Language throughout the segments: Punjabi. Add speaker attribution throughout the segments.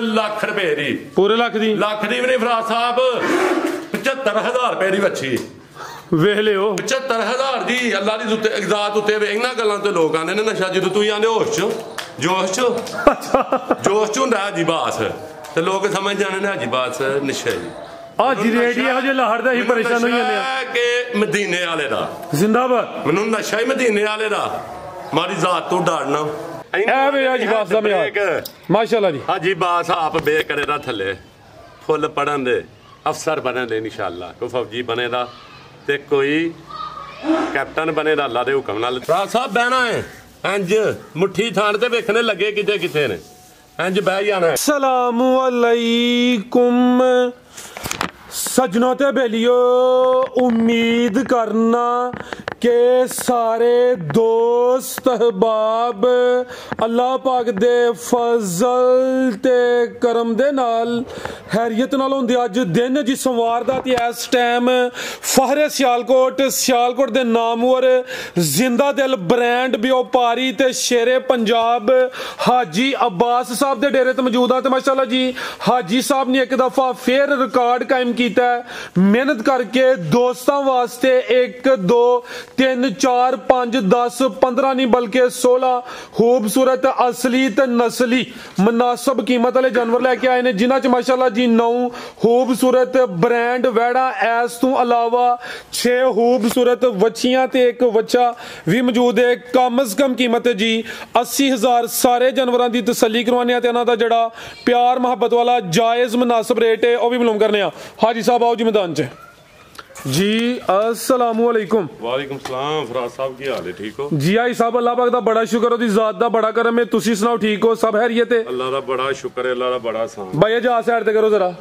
Speaker 1: ਲੱਖ ਰੁਪਏ ਦੀ
Speaker 2: ਪੂਰੇ ਲੱਖ ਦੀ
Speaker 1: ਵੀ ਨਹੀਂ ਫਰਾਦ ਸਾਹਿਬ 75,000 ਰੁਪਏ ਦੀ ਵੱਛੀ
Speaker 2: ਵੇਖ ਲਿਓ
Speaker 1: 75,000 ਦੀ ਅੱਲਾ ਦੀ ਉੱਤੇ ਇਗਜ਼ਾਤ ਉੱਤੇ ਇਹਨਾਂ ਗੱਲਾਂ ਤੇ ਲੋਕ ਆਂਦੇ ਨੇ ਨਸ਼ਾ ਜਦੋਂ ਤੁਸੀਂ ਆਂਦੇ ਹੋਸ਼ ਚ ਜੋਸ਼ ਚ ਹੁੰਦਾ ਹਾਜੀ ਬਾਸ ਤੇ ਲੋਕ ਸਮਝ ਜਾਣੇ ਨੇ ਹਾਜੀ ਬਾਸ ਨਸ਼ਾ ਜੀ
Speaker 2: ਹਾਜੀ ਰੇਡੀ ਇਹੋ ਜਿਹੇ ਲਾਹੜ ਦਾ ਹੀ ਪਰੇਸ਼ਾਨ ਹੋਈ ਜਾਂਦੇ ਆ
Speaker 1: ਕਿ ਮਦੀਨੇ ਵਾਲੇ ਦਾ
Speaker 2: ਜ਼ਿੰਦਾਬਾਦ
Speaker 1: ਮੈਨੂੰ ਨਸ਼ਾ ਹੀ ਮਦੀਨੇ ਵਾਲੇ ਦਾ ਮਾਰੀ ਜ਼ਾਤ ਤੋਂ ਡਰਨਾ
Speaker 2: ਐ ਵੇ ਹਾਜੀ ਬਾਸ ਦਾ ਮਿਆਰ ਮਾਸ਼ਾਅੱਲਾ ਜੀ
Speaker 1: ਹਾਜੀ ਬਾਸ ਆਪ ਬੇ ਕਰੇ ਦਾ ਥੱਲੇ ਫੁੱਲ ਪੜਨ ਦੇ ਅਫਸਰ ਬਣਨ ਦੇ ਇਨਸ਼ਾਅੱਲਾ ਕੋਈ ਫੌਜੀ ਬਣੇ ਦਾ ਤੇ ਕੋਈ ਕੈਪਟਨ ਬਣੇ ਦਾ ਅੱਲਾ ਦੇ ਹੁਕਮ ਨਾਲ ਰਾਜ ਸਾਹਿਬ ਬਹਿਣਾ ਹੈ ਇੰਜ ਮੁੱਠੀ ਥਾਣ ਤੇ ਵੇਖਣੇ ਲੱਗੇ ਕਿਤੇ ਕਿਤੇ ਨੇ ਇੰਜ ਬਹਿ ਜਾਣਾ
Speaker 2: अस्सलामु अलैकुम सजनों ते बेलियो उम्मीद करना के सारे दोस्त अहबाब अल्लाह पाक दे फजल ते करम दे नाल हैरियत नाल होंदे अज दिन जी सोमवार दा ते इस टाइम फहरे सियालकोट दे नामवर जिंदा दिल ब्रांड व्यापारी ते शेरे पंजाब हाजी अब्बास साहब दे डेरे ते मौजूद आ ते माशाअल्लाह जी हाजी साहब ने एक दफा फिर रिकॉर्ड कायम कीता है मेहनत करके दोस्तां वास्ते 1 2 3 4 5 10 15 नहीं बल्कि 16 खूबसूरत असली ते नस्ली मुनासिब कीमत वाले जानवर लेके आए ने जिन्हां च माशाअल्लाह जी 9 खूबसूरत ब्रांड वैड़ा ऐस तो अलावा 6 खूबसूरत वछियां ते एक वच्छा भी मौजूद है कम अज कम कीमत है जी 80,000 सारे जानवरां दी तसल्ली करवाने ते इन्हां दा जेड़ा प्यार मोहब्बत वाला जायज मुनासिब रेट है वह भी मालूम करने हाजी साहब आओ जी मैदान च जी अस्सलामु अलैकुम
Speaker 1: वालेकुम सलाम फराज साहब की हाल है ठीक हो
Speaker 2: जी आई साहब अल्लाह पाक दा बड़ा शुक्र ओदी जात दा बड़ा करम है तुसी सुनाओ ठीक हो सब खैरियत है
Speaker 1: अल्लाह दा बड़ा शुक्र है अल्लाह दा बड़ा सान
Speaker 2: भाई जा साइड ते करो जरा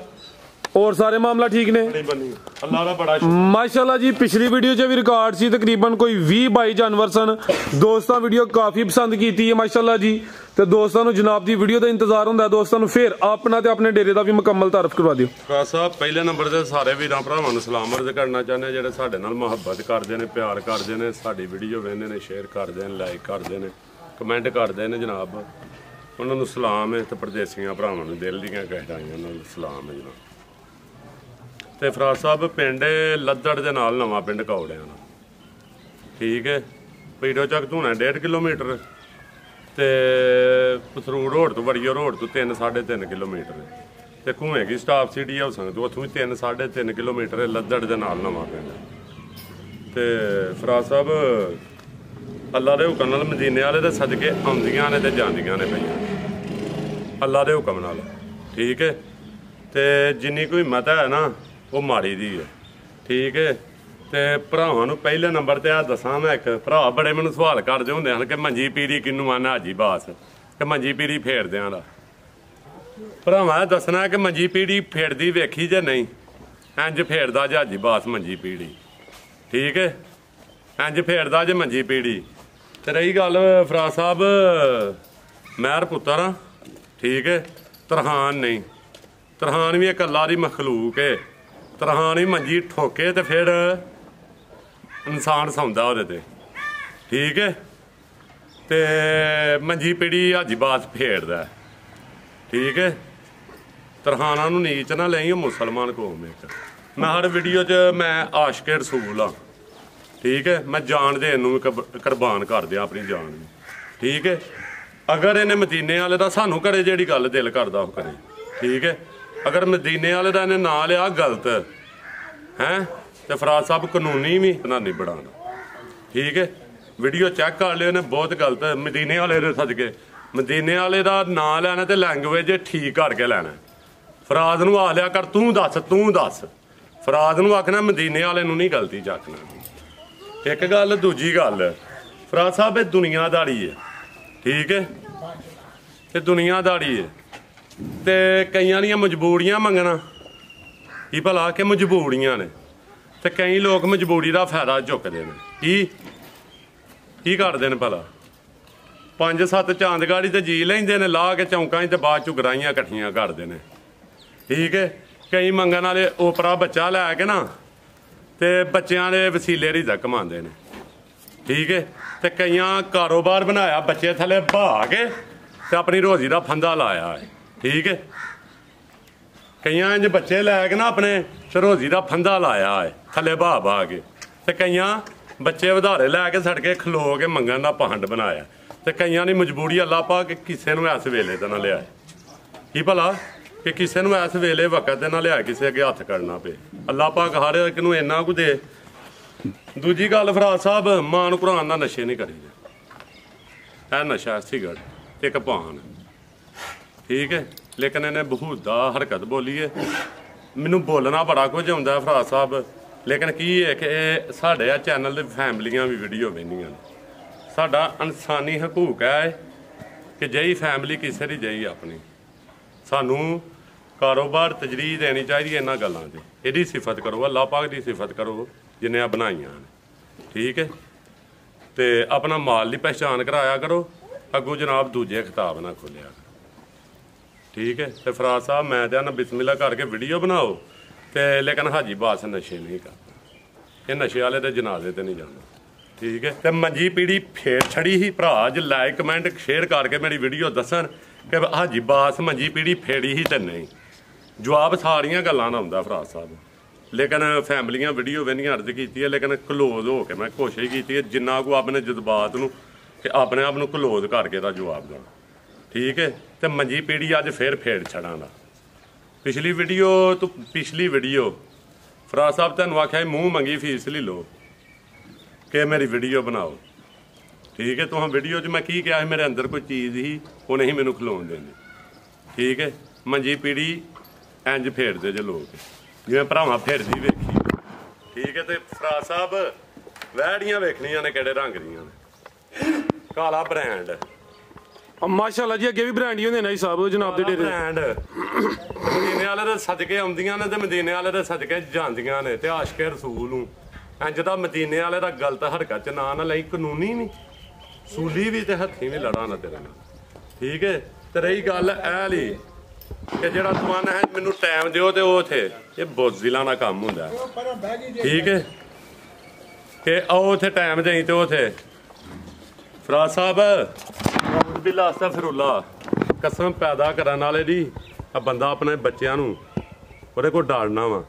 Speaker 2: और सारे मामला ठीक ने
Speaker 1: अल्लाह दा बड़ा
Speaker 2: माशाल्लाह जी पिछली वीडियो च भी रिकॉर्ड सी तकरीबन कोई 20-22 जानवर सन दोस्तां वीडियो काफी पसंद कीती है माशाल्लाह जी ते दोस्तां नु जनाब दी वीडियो दा इंतजार हुंदा दोस्तां नु फिर अपना ते अपने डेरे दा भी मुकम्मल तारफ करवा दियो
Speaker 1: फराज साहब पहले नंबर ते सारे वीरां भरावां नु सलाम अर्ज करना चाहने जेहड़े साडे नाल मुहब्बत करदे ने प्यार करदे ने साडी वीडियो वेंदे ने शेयर करदे ने लाइक करदे ने कमेंट करदे ने जनाब उन्हां नु सलाम है ते परदेसियां भरावां नु दिल दीयां कहताइयां नाल सलाम है जनाब ਤੇ ਫਰਾਜ ਸਾਹਿਬ ਪਿੰਡ ਲੱਦੜ ਦੇ ਨਾਲ ਨਵਾਂ ਪਿੰਡ ਕੌੜਿਆਂ ਦਾ ਠੀਕ ਹੈ ਪੀੜੋ ਚੱਕ ਧੂਣਾ 1.5 ਕਿਲੋਮੀਟਰ ਤੇ ਪਥਰੂੜ ਰੋਡ ਤੋਂ ਬੜੀਓ ਰੋਡ ਤੋਂ 3.5 ਕਿਲੋਮੀਟਰ ਤੇ ਘੂਏ ਕੀ ਸਟਾਫ ਸਿਟੀ ਹਾਊਸਾਂ ਤੋਂ ਉੱਥੋਂ ਵੀ 3.5 ਕਿਲੋਮੀਟਰ ਲੱਦੜ ਦੇ ਨਾਲ ਨਵਾਂ ਪਿੰਡ ਤੇ ਫਰਾਜ ਸਾਹਿਬ ਅੱਲਾ ਦੇ ਹੁਕਮ ਨਾਲ ਮਦੀਨੇ ਵਾਲੇ ਦੇ ਸਦਕੇ ਆਉਂਦੀਆਂ ਨੇ ਤੇ ਜਾਂਦੀਆਂ ਨੇ ਪਈਆਂ ਅੱਲਾ ਦੇ ਹੁਕਮ ਨਾਲ ਠੀਕ ਹੈ ਤੇ ਜਿੰਨੀ ਕੋਈ ਹਿੰਮਤ ਹੈ ਨਾ ਉਹ ਮਾੜੀ ਦੀ ਹੈ ਠੀਕ ਹੈ ਤੇ ਭਰਾਵਾਂ ਨੂੰ ਪਹਿਲੇ ਨੰਬਰ ਤੇ ਆ ਦੱਸਾਂ ਮੈਂ ਇੱਕ ਭਰਾ ਬੜੇ ਮੈਨੂੰ ਸਵਾਲ ਕਰਦੇ ਹੁੰਦੇ ਹਨ ਕਿ ਮੰਜੀ ਪੀਰੀ ਕਿਹਨੂੰ ਆਨਾ ਹਾਜੀ ਬਾਸ ਕਿ ਮੰਜੀ ਪੀਰੀ ਫੇਰਦਿਆਂ ਦਾ ਭਰਾਵਾਂ ਦੱਸਣਾ ਕਿ ਮੰਜੀ ਪੀੜੀ ਫੇਰਦੀ ਵੇਖੀ ਜਾਂ ਨਹੀਂ ਇੰਜ ਫੇਰਦਾ ਜੇ ਹਾਜੀ ਬਾਸ ਮੰਜੀ ਪੀੜੀ ਠੀਕ ਹੈ ਇੰਜ ਫੇਰਦਾ ਜੇ ਮੰਜੀ ਪੀੜੀ ਤੇ ਰਹੀ ਗੱਲ ਫਰਾਜ ਸਾਹਿਬ ਮਹਿਰ ਪੁੱਤਰ ਆ ਠੀਕ ਹੈ ਤਰਹਾਨ ਨਹੀਂ ਤਰਹਾਨ ਵੀ ਇੱਕ ਅੱਲਾ ਦੀ ਮਖਲੂਕ ਹੈ ਤਰਹਾਨ ਵੀ ਮੰਜੀ ਠੋਕੇ ਤੇ ਫਿਰ ਇਨਸਾਨ ਸੌਂਦਾ ਉਹਦੇ ਤੇ ਠੀਕ ਹੈ ਤੇ ਮੰਜੀ ਪੀੜੀ ਹਾਜੀ ਬਾਸ ਫੇਰਦਾ ਠੀਕ ਹੈ ਤਰਹਾਨਾਂ ਨੂੰ ਨੀਚ ਨਾ ਲਈ ਮੁਸਲਮਾਨ ਕੌਮ ਇੱਕ ਮੈਂ ਹਰ ਵੀਡੀਓ 'ਚ ਮੈਂ ਆਸ਼ਕੇ ਰਸੂਲ ਆ ਠੀਕ ਹੈ ਮੈਂ ਜਾਨ ਦੇਣ ਨੂੰ ਕੁਰਬਾਨ ਕਰ ਦਿਆਂ ਆਪਣੀ ਜਾਨ ਨੂੰ ਠੀਕ ਹੈ ਅਗਰ ਇਹਨੇ ਮਦੀਨੇ ਵਾਲੇ ਦਾ ਸਾਨੂੰ ਕਰੇ ਜਿਹੜੀ ਗੱਲ ਦਿਲ ਕਰਦਾ ਉਹ ਕਰੇ ਠੀਕ ਹੈ ਅਗਰ ਮਦੀਨੇ ਵਾਲੇ ਦਾ ਇਹਨੇ ਨਾਂ ਲਿਆ ਗਲਤ ਹੈ ਤੇ ਫਰਾਜ ਸਾਹਿਬ ਕਾਨੂੰਨੀ ਵੀ ਨਾ ਨਹੀਂ ਬਣਾਉਣਾ ਠੀਕ ਹੈ ਵੀਡੀਓ ਚੈੱਕ ਕਰ ਲਿਓ ਇਹਨੇ ਬਹੁਤ ਗਲਤ ਮਦੀਨੇ ਵਾਲੇ ਦੇ ਸਦਕੇ ਮਦੀਨੇ ਵਾਲੇ ਦਾ ਨਾਂ ਲੈਣਾ ਤੇ ਲੈਂਗੁਏਜ ਠੀਕ ਕਰਕੇ ਲੈਣਾ ਫਰਾਜ਼ ਨੂੰ ਆ ਲਿਆ ਕਰ ਤੂੰ ਦੱਸ ਫਰਾਜ਼ ਨੂੰ ਆਖਣਾ ਮਦੀਨੇ ਵਾਲੇ ਨੂੰ ਨਹੀਂ ਗਲਤੀ ਚੱਕਣਾ ਇੱਕ ਗੱਲ ਦੂਜੀ ਗੱਲ ਫਰਾਜ਼ ਸਾਹਿਬ ਇਹ ਦੁਨੀਆਦਾਰੀ ਹੈ ਠੀਕ ਹੈ ਇਹ ਦੁਨੀਆਦਾਰੀ ਹੈ ਤੇ ਕਈਆਂ ਦੀਆਂ ਮਜਬੂਰੀਆਂ ਮੰਗਣਾ ਕੀ ਭਲਾ ਕਿ ਮਜਬੂਰੀਆਂ ਨੇ ਤੇ ਕਈ ਲੋਕ ਮਜਬੂਰੀ ਦਾ ਫਾਇਦਾ ਚੁੱਕਦੇ ਨੇ ਕੀ ਕਰਦੇ ਨੇ ਭਲਾ 5-7 ਚਾਂਦਗਾੜੀ ਤੇ ਜੀ ਲੈਂਦੇ ਨੇ ਲਾ ਕੇ ਚੌਂਕਾਂ 'ਚ ਤੇ ਬਾਅਦ 'ਚ ਗਰਾਈਆਂ ਇਕੱਠੀਆਂ ਕਰਦੇ ਨੇ ਠੀਕ ਹੈ ਕਈ ਮੰਗਣ ਵਾਲੇ ਓਪਰਾ ਬੱਚਾ ਲੈ ਕੇ ਨਾ ਤੇ ਬੱਚਿਆਂ ਦੇ ਵਸੀਲੇ ਰਿਜ਼ਕ ਕਮਾਉਂਦੇ ਨੇ ਠੀਕ ਹੈ ਤੇ ਕਈਆਂ ਕਾਰੋਬਾਰ ਬਣਾਇਆ ਬੱਚੇ ਥੱਲੇ ਬਹਾ ਕੇ ਤੇ ਆਪਣੀ ਰੋਜ਼ੀ ਦਾ ਫੰਦਾ ਲਾਇਆ ਹੈ ਠੀਕ ਹੈ। ਕਈਆਂ ਇੰਜ ਬੱਚੇ ਲੈ ਕੇ ਨਾ ਆਪਣੇ ਸਰੋਜ਼ੀ ਦਾ ਫੰਦਾ ਲਾਇਆ ਹੈ ਥੱਲੇ ਬਾ ਕੇ, ਤੇ ਕਈਆਂ ਬੱਚੇ ਵਧਾਰੇ ਲੈ ਕੇ ਸੜਕੇ ਖਲੋ ਕੇ ਮੰਗਣ ਦਾ ਪਹੰਡ ਬਣਾਇਆ, ਤੇ ਕਈਆਂ ਦੀ ਮਜਬੂਰੀ ਅੱਲਾ ਪਾ ਕੇ ਕਿਸੇ ਨੂੰ ਇਸ ਵੇਲੇ ਤੇ ਨਾ ਲਿਆਏ। ਕੀ ਭਲਾ ਕਿ ਕਿਸੇ ਨੂੰ ਇਸ ਵੇਲੇ ਵਕਤ ਤੇ ਨਾ ਲਿਆ ਕਿਸੇ ਅੱਗੇ ਹੱਥ ਕਰਨਾ ਪਏ। ਅੱਲਾ ਪਾਕ ਹਰ ਇੱਕ ਨੂੰ ਇੰਨਾ ਕੁ ਦੇ। ਦੂਜੀ ਗੱਲ ਫਰਾਜ਼ ਸਾਹਿਬ, ਮਾਂ ਨੂੰ ਕੁਰਾਨ ਦਾ ਨਸ਼ੇ ਨਹੀਂ ਕਰੀਦੇ। ਇਹ ਨਸ਼ਾ ਸਿਗਰਟ ਇੱਕ ਪਾਨ, ਠੀਕ ਹੈ। ਲੇਕਿਨ ਇਹਨੇ ਬਹੁਤਾ ਹਰਕਤ ਬੋਲੀ ਹੈ। ਮੈਨੂੰ ਬੋਲਣਾ ਬੜਾ ਕੁਝ ਆਉਂਦਾ ਫਰਾਜ਼ ਸਾਹਿਬ, ਲੇਕਿਨ ਕੀ ਹੈ ਕਿ ਸਾਡੇ ਆ ਚੈਨਲ ਦੇ ਫੈਮਲੀਆਂ ਵੀ ਵੀਡੀਓ ਵੇਖਦੀਆਂ ਨੇ। ਸਾਡਾ ਇਨਸਾਨੀ ਹਕੂਕ ਹੈ ਕਿ ਜਈ ਫੈਮਲੀ ਕਿਸੇ ਦੀ ਜਈ ਆਪਣੀ। ਸਾਨੂੰ ਕਾਰੋਬਾਰ ਤਜਰੀਜ਼ ਦੇਣੀ ਚਾਹੀਦੀ ਇਹਨਾਂ ਗੱਲਾਂ 'ਤੇ। ਇਹਦੀ ਸਿਫਤ ਕਰੋ, ਅੱਲਾਹ ਪਾਕ ਦੀ ਸਿਫਤ ਕਰੋ ਜਿਹਨੇ ਆ ਬਣਾਈਆਂ ਨੇ, ਠੀਕ ਹੈ। ਤੇ ਆਪਣਾ ਮਾਲ ਦੀ ਪਹਿਚਾਣ ਕਰਾਇਆ ਕਰੋ, ਅੱਗੋਂ ਜਨਾਬ ਦੂਜੇ ਖਿਤਾਬ ਨਾ ਖੋਲਿਆ ਕਰੋ, ਠੀਕ ਹੈ। ਤੇ ਫਰਾਜ਼ ਸਾਹਿਬ ਮੈਂ ਤਾਂ ਨਾ ਬਿਸਮਿਲ੍ਲਾ ਕਰਕੇ ਵੀਡੀਓ ਬਣਾਓ, ਤੇ ਲੇਕਿਨ ਹਾਜੀ ਬਾਸ ਨਸ਼ੇ ਨਹੀਂ ਕਰਦਾ। ਇਹ ਨਸ਼ੇ ਵਾਲੇ ਦੇ ਜਨਾਜ਼ੇ ਤੇ ਨਹੀਂ ਜਾਂਦਾ, ਠੀਕ ਹੈ। ਤੇ ਮੰਜੀ ਪੀੜੀ ਫੇਰ ਛੜੀ ਹੀ ਭਰਾ ਅੱਜ ਲਾਈਕ ਕਮੈਂਟ ਸ਼ੇਅਰ ਕਰਕੇ ਮੇਰੀ ਵੀਡੀਓ ਦੱਸਣ ਕਿ ਹਾਜੀ ਬਾਸ ਮੰਜੀ ਪੀੜੀ ਫੇੜੀ ਹੀ ਤੇ ਨਹੀਂ। ਜਵਾਬ ਸਾਰੀਆਂ ਗੱਲਾਂ ਦਾ ਹੁੰਦਾ ਫਰਾਜ਼ ਸਾਹਿਬ, ਲੇਕਿਨ ਫੈਮਲੀਆਂ ਵੀਡੀਓ ਵੇਖਣੀਆਂ ਅਰਜ਼ ਕੀਤੀ ਹੈ, ਲੇਕਿਨ ਕਲੋਜ਼ ਹੋ ਕੇ ਮੈਂ ਕੋਸ਼ਿਸ਼ ਕੀਤੀ ਹੈ ਜਿੰਨਾ ਕੋ ਆਪਣੇ ਜਜ਼ਬਾਤ ਨੂੰ ਕਿ ਆਪਣੇ ਆਪ ਨੂੰ ਕਲੋਜ਼ ਕਰਕੇ ਦਾ ਜਵਾਬ ਦੇਣਾ, ਠੀਕ ਹੈ। ਤੇ ਮੰਜੀ ਪੀੜੀ ਅੱਜ ਫੇਰ ਫੇੜ ਛੜਾਂਗਾ। ਪਿਛਲੀ ਵੀਡੀਓ ਫਰਾਜ਼ ਸਾਹਿਬ ਤੁਹਾਨੂੰ ਆਖਿਆ ਮੂੰਹ ਮੰਗੀ ਫੀਸ ਲੈ ਲਓ ਕਿ ਮੇਰੀ ਵੀਡੀਓ ਬਣਾਓ, ਠੀਕ ਹੈ। ਤੁਹਾਂ ਵੀਡੀਓ 'ਚ ਮੈਂ ਕੀ ਕਿਹਾ ਸੀ, ਮੇਰੇ ਅੰਦਰ ਕੋਈ ਚੀਜ਼ ਸੀ ਉਹ ਨਹੀਂ ਮੈਨੂੰ ਖਲੋਣ ਦੇਣੀ, ਠੀਕ ਹੈ। ਮੰਜੀ ਪੀੜੀ ਇੰਜ ਫੇਰਦੇ ਜੇ ਲੋਕ ਜਿਵੇਂ ਭਰਾਵਾਂ ਫੇਰਦੀ ਵੇਖੀ, ਠੀਕ ਹੈ। ਤੇ ਫਰਾਜ਼ ਸਾਹਿਬ ਵਹਿੜੀਆਂ ਵੇਖਣੀਆਂ ਨੇ ਕਿਹੜੇ ਰੰਗ ਦੀਆਂ ਨੇ, ਕਾਲਾ ਬ੍ਰਾਂਡ।
Speaker 2: ਮਾਸ਼ਾਅੱਲਾ ਜੀ, ਅੱਗੇ ਵੀ ਬ੍ਰਾਂਡ ਹੀ ਹੁੰਦੇ ਨੇ ਸਾਹਿਬ ਜਨਾਬ ਦੇ ਡੇਰੇ।
Speaker 1: ਬ੍ਰਾਂਡ ਮਦੀਨੇ ਵਾਲੇ ਦੇ ਸਦਕੇ ਆਉਂਦੀਆਂ ਨੇ ਤੇ ਮਦੀਨੇ ਵਾਲੇ ਦੇ ਸਦਕੇ ਜਾਂਦੀਆਂ ਨੇ, ਤੇ ਆਸ਼ਕੇ ਰਸੂਲ ਨੂੰ ਇੰਜ ਦਾ ਮਦੀਨੇ ਵਾਲੇ ਦਾ ਗਲਤ ਹਰਕਤ ਚ ਨਾ ਲਈ, ਕਾਨੂੰਨੀ ਵੀ ਸੂਲੀ ਵੀ ਤੇ ਹੱਥੀਂ ਵੀ ਲੜਾ ਨਾ ਤੇਰੇ ਨਾਲ, ਠੀਕ ਹੈ। ਤੇ ਰਹੀ ਗੱਲ ਇਹ ਲਈ ਕਿ ਜਿਹੜਾ ਦਵਾਨਾ ਹੈ ਮੈਨੂੰ ਟਾਈਮ ਦਿਓ ਤੇ ਉਹ ਥੇ ਇਹ ਬੋਜ਼ਿਲਾਂ ਦਾ ਕੰਮ ਹੁੰਦਾ, ਠੀਕ ਹੈ। ਕਿ ਆਓ ਉੱਥੇ ਟਾਈਮ ਦੇਈ ਤੇ ਉਥੇ ਫਰਾਜ਼ ਸਾਹਿਬ ਬਿਲਾ ਅਸਤਗਫਿਰੁੱਲਾ ਕਸਮ ਪੈਦਾ ਕਰਨ ਵਾਲੇ ਦੀ ਆ ਬੰਦਾ ਆਪਣੇ ਬੱਚਿਆਂ ਨੂੰ ਉਹਦੇ ਕੋਲ ਡਾਲਣਾ ਵਾ,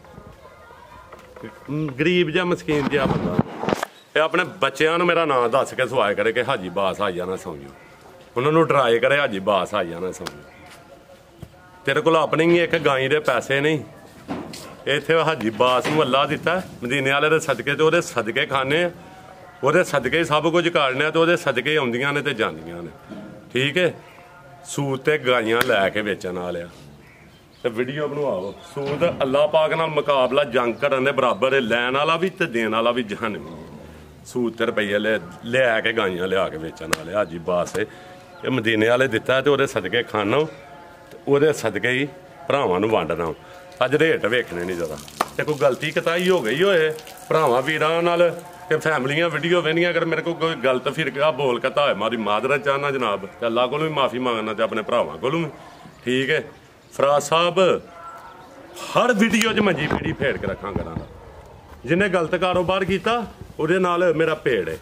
Speaker 1: ਗਰੀਬ ਜਾਂ ਮਸਕੀਨ ਜਿਹਾ ਬੰਦਾ, ਇਹ ਆਪਣੇ ਬੱਚਿਆਂ ਨੂੰ ਮੇਰਾ ਨਾਂ ਦੱਸ ਕੇ ਸਵਾਇਆ ਕਰੇ ਕਿ ਹਾਜੀ ਬਾਸ ਆ ਜਾਣਾ ਸੌਂ ਜਾਓ, ਉਹਨਾਂ ਨੂੰ ਡਰਾਏ ਕਰੇ ਹਾਜੀ ਬਾਸ ਆ ਜਾਣਾ ਸੌਂ ਜਾਓ। ਤੇਰੇ ਕੋਲ ਆਪਣੀ ਇੱਕ ਗਾਈ ਦੇ ਪੈਸੇ ਨਹੀਂ, ਇੱਥੇ ਹਾਜੀ ਬਾਸ ਨੂੰ ਅੱਲਾ ਦਿੱਤਾ ਮਦੀਨੇ ਵਾਲੇ ਦੇ ਸਦਕੇ, ਤੇ ਉਹਦੇ ਸਦਕੇ ਖਾਣੇ ਆ, ਉਹਦੇ ਸਦਕੇ ਸਭ ਕੁਝ ਕਰਨੇ ਆ, ਤੇ ਉਹਦੇ ਸਦਕੇ ਆਉਂਦੀਆਂ ਨੇ ਤੇ ਜਾਂਦੀਆਂ ਨੇ, ਠੀਕ ਹੈ। ਸੂਦ ਤੇ ਗਾਈਆਂ ਲੈ ਕੇ ਵੇਚਣ ਵਾਲਿਆ ਤੇ ਵੀਡੀਓ ਬਣਵਾਓ। ਸੂਦ ਅੱਲਾਹ ਪਾਕ ਨਾਲ ਮੁਕਾਬਲਾ ਜੰਗ ਕਰਨ ਦੇ ਬਰਾਬਰ ਹੈ, ਲੈਣ ਵਾਲਾ ਵੀ ਤੇ ਦੇਣ ਵਾਲਾ ਵੀ ਜਹੰਨਮੀ। ਸੂਦ ਤੇ ਰੁਪਈਏ ਲੈ ਕੇ ਗਾਈਆਂ ਲਿਆ ਕੇ ਵੇਚਣ ਵਾਲੇ ਹਾਜੀ ਬਾਸ ਇਹ ਮਦੀਨੇ ਵਾਲੇ ਦਿੱਤਾ, ਤੇ ਉਹਦੇ ਸਦਕੇ ਖਾਣਾ, ਉਹਦੇ ਸਦਕੇ ਹੀ ਭਰਾਵਾਂ ਨੂੰ ਵੰਡਣਾ। ਅੱਜ ਰੇਟ ਵੇਖਣੇ ਨਹੀਂ ਜ਼ਿਆਦਾ, ਤੇ ਕੋਈ ਗਲਤੀ ਕਤਾਈ ਹੋ ਗਈ ਹੋਏ ਭਰਾਵਾਂ ਵੀਰਾਂ ਨਾਲ ਕਿ ਫੈਮਲੀਆਂ ਵੀਡੀਓ ਵੇਖਣੀਆਂ, ਅਗਰ ਮੇਰੇ ਕੋਲ ਕੋਈ ਗਲਤ ਫਿਰਕਾ ਬੋਲ ਕਤਾ ਹੋਏ ਮਾਰੀ ਮਾਦਰਤ ਚਾਹਨਾ ਜਨਾਬ, ਤੇ ਅੱਲਾਹ ਕੋਲੋਂ ਵੀ ਮਾਫੀ ਮੰਗਣਾ ਤੇ ਆਪਣੇ ਭਰਾਵਾਂ ਕੋਲੋਂ ਵੀ, ਠੀਕ ਹੈ। ਫਰਾਜ਼ ਸਾਹਿਬ ਹਰ ਵੀਡੀਓ 'ਚ ਮੰਜੀ ਪੀੜੀ ਫੇੜ ਕੇ ਰੱਖਾਂ ਕਰਾਂਗਾ, ਜਿਹਨੇ ਗਲਤ ਕਾਰੋਬਾਰ ਕੀਤਾ ਉਹਦੇ ਨਾਲ ਮੇਰਾ ਭੇੜ ਹੈ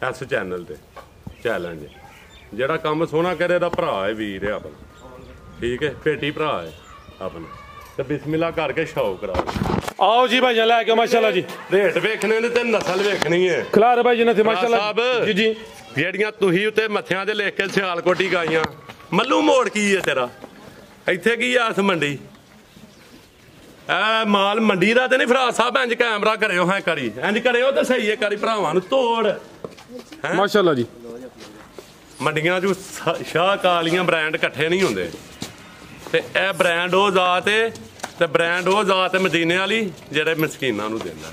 Speaker 1: ਇਸ ਚੈਨਲ ਤੇ ਚੈਲੰਜ। ਜਿਹੜਾ ਕੰਮ ਸੋਹਣਾ ਕਰੇ ਦਾ ਭਰਾ ਹੈ, ਵੀਰ ਹੈ ਆਪਣਾ, ਠੀਕ ਹੈ, ਭੇਟੀ ਭਰਾ ਹੈ ਆਪਣਾ, ਤੇ ਬਿਸਮਿਲ੍ਲਾ ਕਰਕੇ ਸ਼ੌਕ ਕਰਾ।
Speaker 2: ਆਓ ਜੀ ਭਾਈਆਂ ਲੈ ਕੇ ਮਾਸ਼ਾਅੱਲਾ ਜੀ,
Speaker 1: ਰੇਟ ਵੇਖਣੇ ਨੇ ਤੇ ਨਸਲ ਵੇਖਣੀ ਹੈ।
Speaker 2: ਖਿਲਾਰ ਭਾਈ ਜੀ ਨੇ ਮਾਸ਼ਾਅੱਲਾ
Speaker 1: ਜੀ ਜੀ। ਜਿਹੜੀਆਂ ਤੁਸੀਂ ਉੱਤੇ ਮੱਥਿਆਂ ਦੇ ਲਿਖ ਕੇ ਸਿਆਲਕੋਟੀ ਗਾਈਆਂ, ਮੱਲੂ ਮੋੜ ਕੀ ਹੈ ਤੇਰਾ, ਇੱਥੇ ਕੀ ਆ ਇਸ ਮੰਡੀ, ਇਹ ਮਾਲ ਮੰਡੀ ਦਾ ਤੇ ਨਹੀਂ ਫਰਾਜ਼ ਸਾਹਿਬ। ਇੰਜ ਕੈਮਰਾ ਕਰਿਓ, ਹੈ ਕਰੀ ਇੰਜ ਕਰਿਓ ਤੇ ਸਹੀ ਹੈ ਕਰੀ, ਭਰਾਵਾਂ ਨੂੰ ਤੋੜ
Speaker 2: ਮਾਸ਼ਾਅੱਲਾ ਜੀ।
Speaker 1: ਮੰਡੀਆਂ 'ਚ ਸ਼ਾਹ ਕਾਲੀਆਂ ਬ੍ਰਾਂਡ ਇਕੱਠੇ ਨਹੀਂ ਹੁੰਦੇ, ਤੇ ਇਹ ਬ੍ਰਾਂਡ ਉਹ ਜ਼ਾਤ ਹੈ, ਤੇ ਬ੍ਰਾਂਡ ਉਹ ਜ਼ਾਤ ਮਦੀਨੇ ਵਾਲੀ ਜਿਹੜੇ ਮਸਕੀਨਾਂ ਨੂੰ ਦਿੰਦਾ,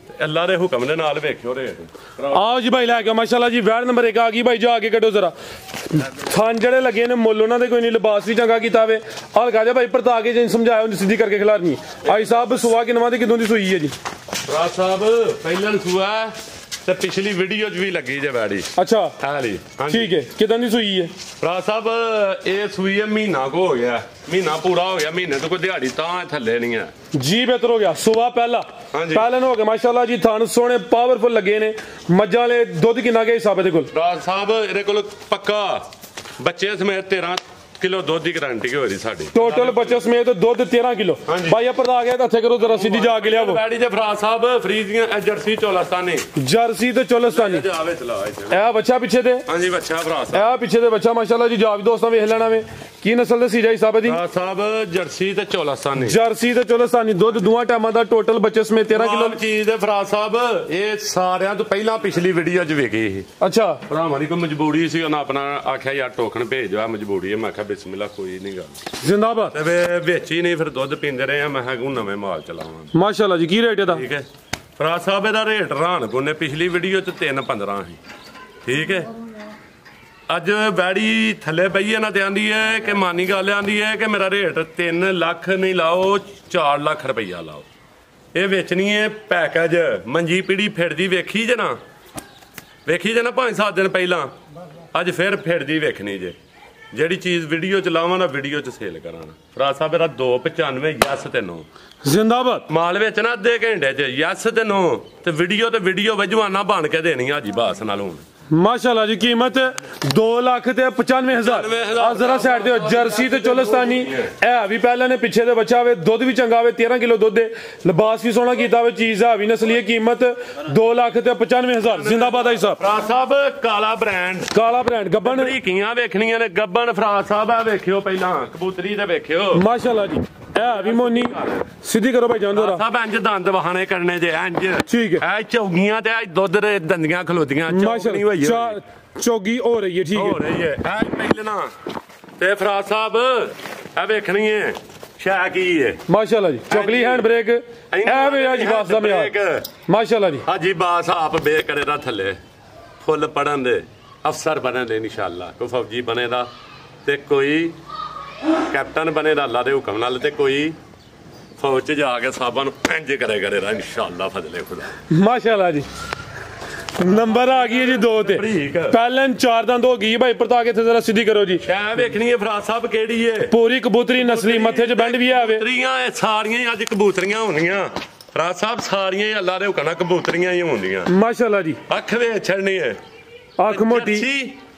Speaker 1: ਤੇ ਅੱਲਾ ਦੇ ਹੁਕਮ ਦੇ ਨਾਲ ਵੇਖਿਓ ਰੇਟ।
Speaker 2: ਆਓ ਜੀ ਭਾਈ ਲੈ ਕੇ ਮਾਸ਼ਾਅੱਲਾ ਜੀ, ਵੈੜ ਨੰਬਰ 1 ਆ ਗਈ ਭਾਈ, ਜਾ ਕੇ ਕੱਢੋ ਜ਼ਰਾ। ਥਣ ਜਿਹੜੇ ਲੱਗੇ ਨੇ ਮੁੱਲ ਉਹਨਾਂ ਦੇ ਕੋਈ ਨਹੀਂ, ਲਿਬਾਸ ਵੀ ਚੰਗਾ ਕੀਤਾ ਵੇ। ਹਲਕਾ ਜਿਹਾ ਭਾਈ ਪਰਤਾ ਕੇ ਜਿੰਨ ਸਮਝਾਇਆ ਸਿੱਧੀ ਕਰਕੇ ਖਿਲਾਰਨੀ। ਆਈ ਸਾਹਿਬ ਸੁਆ ਕਿਨਵਾਂ ਦੀ ਕਿਦੋਂ ਦੀ ਸੂਈ ਹੈ ਜੀ?
Speaker 1: ਫਰਾਜ਼ ਸਾਹਿਬ ਪਹਿਲਾਂ ਸੂਆ ਤੇ ਪਿਛਲੀ ਵੀਡੀਓ 'ਚ ਵੀ ਲੱਗੀ ਜੇ ਵੈੜੀ।
Speaker 2: ਅੱਛਾ
Speaker 1: ਹਾਂਜੀ
Speaker 2: ਠੀਕ ਹੈ, ਕਿਦਾਂ ਦੀ ਸੂਈ ਹੈ
Speaker 1: ਫਰਾਜ਼ ਸਾਹਿਬ? ਇਹ ਸੂਈ ਹੈ ਮਹੀਨਾ ਕੋ ਹੋ ਗਿਆ, ਮਹੀਨਾ ਪੂਰਾ ਹੋ ਗਿਆ, ਮਹੀਨੇ ਤੋਂ ਕੋਈ ਦਿਹਾੜੀ ਤਾਂ ਥੱਲੇ ਨਹੀਂ ਹੈ
Speaker 2: ਜੀ। ਬਿਹਤਰ ਹੋ ਗਿਆ ਸੁਬਾ ਪਹਿਲਾ ਪਹਿਲਾਂ ਹੋ ਗਿਆ ਮਾਸ਼ਾਅੱਲਾ ਜੀ। ਥਣ ਸੋਹਣੇ ਪਾਵਰਫੁਲ ਲੱਗੇ ਨੇ। ਮੱਝਾਂ ਵਾਲੇ ਦੁੱਧ ਕਿੰਨਾ ਗਿਆ ਹਿਸਾਬ ਇਹਦੇ ਕੋਲ?
Speaker 1: ਫਰਾਜ਼ ਸਾਹਿਬ ਇਹਦੇ ਕੋਲ ਪੱਕਾ ਬੱਚੇ ਸਮੇਤ ਕਿਲੋ ਦੁੱਧ ਦੀ ਗਾਰੰਟੀ ਹੋ ਰਹੀ ਸਾਡੀ।
Speaker 2: ਟੋਟਲ ਬੱਚੇ ਸਮੇਤ ਦੁੱਧ 13 ਕਿਲੋ। ਬਾਈ ਪਰ ਆ ਗਿਆ ਤਾਂ ਇੱਥੇ ਕਰੋ ਜਰਾ ਸਿੱਧੀ ਜਾ ਕੇ ਲਿਆਵੋ।
Speaker 1: ਵੈੜੀ ਦੇ ਫਰਾਜ਼ ਸਾਹਿਬ ਫਰੀਜ਼ੀਆਂ ਜਰਸੀ ਚੋਲਸਤਾਨੀ
Speaker 2: ਜਰਸੀ ਤੇ ਚੋਲਸਤਾਨੀ
Speaker 1: ਆਵੇ ਚਲਾ
Speaker 2: ਇਹ ਬੱਚਾ ਪਿੱਛੇ ਤੇ
Speaker 1: ਹਾਂਜੀ ਬੱਚਾ ਫਰਾਜ਼ ਸਾਹਿਬ
Speaker 2: ਇਹ ਪਿੱਛੇ ਤੇ ਬੱਚਾ ਮਾਸ਼ਾਅੱਲਾ ਜੀ। ਜਾ ਵੀ ਦੋਸਤਾਂ ਵੇਖ ਲੈਣਾ ਵੇ ਕੀ ਨਸਲ ਦੇ ਸੀ ਜਾਈ ਸਾਹਿਬ ਦੀ।
Speaker 1: ਫਰਾਜ਼ ਸਾਹਿਬ ਜਰਸੀ ਤੇ ਚੋਲਸਤਾਨੀ
Speaker 2: ਜਰਸੀ ਤੇ ਚੋਲਸਤਾਨੀ ਦੁੱਧ ਦੋਵਾਂ ਟਾਈਮਾਂ ਦਾ ਟੋਟਲ ਬੱਚੇ ਸਮੇਤ 13 ਕਿਲੋ
Speaker 1: ਚੀਜ਼ ਦੇ ਫਰਾਜ਼ ਸਾਹਿਬ। ਇਹ ਸਾਰਿਆਂ ਤੋਂ ਪਹਿਲਾਂ ਪਿਛਲੀ ਵੀਡੀਓ 'ਚ ਵੇਖੇ ਇਹ।
Speaker 2: ਅੱਛਾ
Speaker 1: ਭਰਾਵਾਂ ਦੀ ਕੋਈ ਮਜਬੂਰੀ ਸੀ ਉਹਨਾਂ ਆਪਣਾ ਆਖਿਆ ਯਾਰ ਟੋਕਨ ਭੇਜ ਦਿਓ ਮਜਬੂਰੀ ਹੈ। ਮੈਂ ਆਖਿਆ ਬਿਸਮਿਲ੍ਲਾ ਕੋਈ ਨਹੀਂ ਗੱਲ
Speaker 2: ਜ਼ਿੰਦਾਬਾਦ।
Speaker 1: ਤੇ ਵਿੱਚ ਹੀ ਨਹੀਂ ਫਿਰ ਦੁੱਧ ਪੀਂਦੇ ਰਹੇ ਆ। ਮੈਂ ਕਿਹਾ ਨਵੇਂ ਮਾਲ ਚਲਾਵਾਂਗੇ।
Speaker 2: ਮਾਸ਼ਾਅੱਲਾ ਜੀ ਕੀ ਰੇਟ ਇਹਦਾ?
Speaker 1: ਠੀਕ ਹੈ ਫਰਾਜ਼ ਸਾਹਿਬ ਇਹਦਾ ਰੇਟ ਰਾਣਪੁਰ ਨੇ ਪਿਛਲੀ ਵੀਡੀਓ 'ਚ 3.15 ਸੀ। ਠੀਕ ਹੈ ਅੱਜ ਵੈੜੀ ਥੱਲੇ ਪਈ ਹੈ ਨਾ ਤੇ ਆਂਦੀ ਹੈ ਕਿ ਮਾਨੀ ਗੱਲ ਆਂਦੀ ਹੈ ਕਿ ਮੇਰਾ ਰੇਟ 3 ਲੱਖ ਨਹੀਂ ਲਾਓ 4 ਲੱਖ ਰੁਪਈਆ ਲਾਓ। ਇਹ ਵੇਚਣੀ ਹੈ ਪੈਕੇਜ ਮੰਜੀ ਪੀੜੀ ਫਿਰਦੀ ਵੇਖੀ ਜੇ ਨਾ 5-7 ਦਿਨ ਪਹਿਲਾਂ ਅੱਜ ਫਿਰ ਫਿਰਦੀ ਵੇਖਣੀ ਜੇ। ਜਿਹੜੀ ਚੀਜ਼ ਵੀਡੀਓ ਚ ਲਾਵਾਂ ਨਾ ਵੀਡੀਓ ਚ ਸੇਲ ਕਰਾਂਗਾ। ਫਰਾਜ਼ ਸਾਹਿਬ ਇਹਦਾ 295 ਯਸ ਤੇ 9
Speaker 2: ਜ਼ਿੰਦਾਬਾਦ।
Speaker 1: ਮਾਲ ਵਿੱਚ ਨਾ ਅੱਧੇ ਘੰਟੇ ਚ ਯਸ ਤੇ 9 ਤੇ ਵੀਡੀਓ ਵਜਵਾਨਾ ਬਣ ਕੇ ਦੇਣੀ ਹਾਜੀ ਬਾਸ ਨਾਲ ਹੁਣ।
Speaker 2: ਮਾਸ਼ਾਅੱਲਾ ਜੀ ਕੀਮਤ 2,95,000। ਆ ਜ਼ਰਾ ਸਾਈਡ ਤੇ ਜਰਸੀ ਤੇ ਚੋਲਸਤਾਨੀ ਇਹ ਵੀ ਪਹਿਲਾਂ ਨੇ ਪਿੱਛੇ ਦੇ ਬੱਚਾ ਵੇ ਦੁੱਧ ਵੀ ਚੰਗਾ ਵੇ 13 ਕਿਲੋ ਦੁੱਧ ਦੇ ਲਿਬਾਸ ਵੀ ਸੋਹਣਾ ਕੀਤਾ ਵੇ ਚੀਜ਼ ਆ ਵੀ ਨਸਲੀ ਕੀਮਤ 2,95,000 ਜ਼ਿੰਦਾਬਾਦ ਆਈ ਸਾਹਿਬ।
Speaker 1: ਫਰਾਜ਼ ਸਾਹਿਬ ਕਾਲਾ ਬ੍ਰਾਂਡ
Speaker 2: ਗੱਬਣ
Speaker 1: ਬਰੀਕੀਆਂ ਵੇਖਣੀਆਂ ਨੇ ਗੱਬਣ ਫਰਾਜ਼ ਸਾਹਿਬ ਆ ਵੇਖਿਓ ਪਹਿਲਾਂ ਕਬੂਤਰੀ ਤੇ ਵੇਖਿਓ
Speaker 2: ਮਾਸ਼ਾਅੱਲਾ ਜੀ। ਇਹ ਵੀ ਮੋਨੀ ਸਿੱਧੀ ਕਰੋ ਭਾਈ ਜਾਨ ਜਰਾ
Speaker 1: ਸਭ ਇੰਜ ਦੰਦ ਵਹਾਣੇ ਕਰਨੇ ਜੇ ਇੰਜ
Speaker 2: ਠੀਕ ਹੈ।
Speaker 1: ਇਹ ਚੌਗੀਆਂ ਤੇ ਦੁੱਧ ਦੇ ਦੰਦੀਆਂ ਖਲੋਦੀਆਂ
Speaker 2: ਮਾਸ਼ਾਅੱਲਾ ਚੌਗੀ ਹੋ ਰਹੀ ਹੈ ਠੀਕ ਹੈ
Speaker 1: ਹੋ ਰਹੀ ਹੈ। ਇਹ ਪਹਿਲਣਾ ਤੇ ਫਰਾਜ਼ ਸਾਹਿਬ ਇਹ ਵੇਖਣੀ ਹੈ ਸ਼ਾ ਕੀ ਹੈ
Speaker 2: ਮਾਸ਼ਾਅੱਲਾ ਜੀ। ਚੌਕਲੀ ਹੈਂਡ ਬ੍ਰੇਕ ਇਹ ਵੇ ਜੀ ਬਾਸ ਦਾ ਮਿਆਰ ਮਾਸ਼ਾਅੱਲਾ ਜੀ।
Speaker 1: ਹਾਜੀ ਬਾਸ ਆਪ ਬੇ ਕਰੇ ਦਾ ਥੱਲੇ ਫੁੱਲ ਪੜਨ ਦੇ ਅਫਸਰ ਬਣਨ ਦੇ ਇਨਸ਼ਾਅੱਲਾ। ਕੋਈ ਫੌਜੀ ਬਣੇਦਾ ਤੇ ਕੋਈ ਕੈਪਟਨ ਬਣੇਦਾ ਅੱਲਾ ਦੇ ਹੁਕਮ ਨਾਲ ਤੇ ਕੋਈ ਫੌਜ 'ਚ ਜਾ ਕੇ ਸਾਬਾਂ ਨੂੰ ਇੰਜ ਕਰੇਗਾ ਇਨਸ਼ਾਅੱਲਾ ਫਜ਼ਲੇ ਖੁਦਾ
Speaker 2: ਮਾਸ਼ਾਅੱਲਾ ਜੀ। ਨੰਬਰ ਆ ਗਈ ਹੈ ਜੀ 2 ਤੇ ਪਹਿਲਾਂ 4 ਦੰਦ ਹੋ ਗਈ ਭਾਈ ਪਰਤਾ ਕੇ ਜਰਾ ਸਿੱਧੀ ਕਰੋ ਜੀ।
Speaker 1: ਸ਼ੈ ਵੇਖਣੀ ਹੈ ਫਰਾਜ਼ ਸਾਹਿਬ ਕਿਹੜੀ ਹੈ
Speaker 2: ਪੂਰੀ ਕਬੂਤਰੀ ਨਸਲੀ ਮੱਥੇ 'ਚ ਬੈਂਡ ਵੀ ਆਵੇ।
Speaker 1: ਕਬੂਤਰੀਆਂ ਇਹ ਸਾਰੀਆਂ ਹੀ ਅੱਜ ਕਬੂਤਰੀਆਂ ਹੋਣੀਆਂ ਫਰਾਜ਼ ਸਾਹਿਬ ਸਾਰੀਆਂ ਹੀ ਅੱਲਾ ਦੇ ਹੁਕਮ ਨਾਲ ਕਬੂਤਰੀਆਂ ਹੀ ਹੁੰਦੀਆਂ
Speaker 2: ਮਾਸ਼ਾਅੱਲਾ ਜੀ।
Speaker 1: ਅੱਖ ਵੇ ਛੜਨੀ ਹੈ
Speaker 2: ਅੱਖ ਮੋਟੀ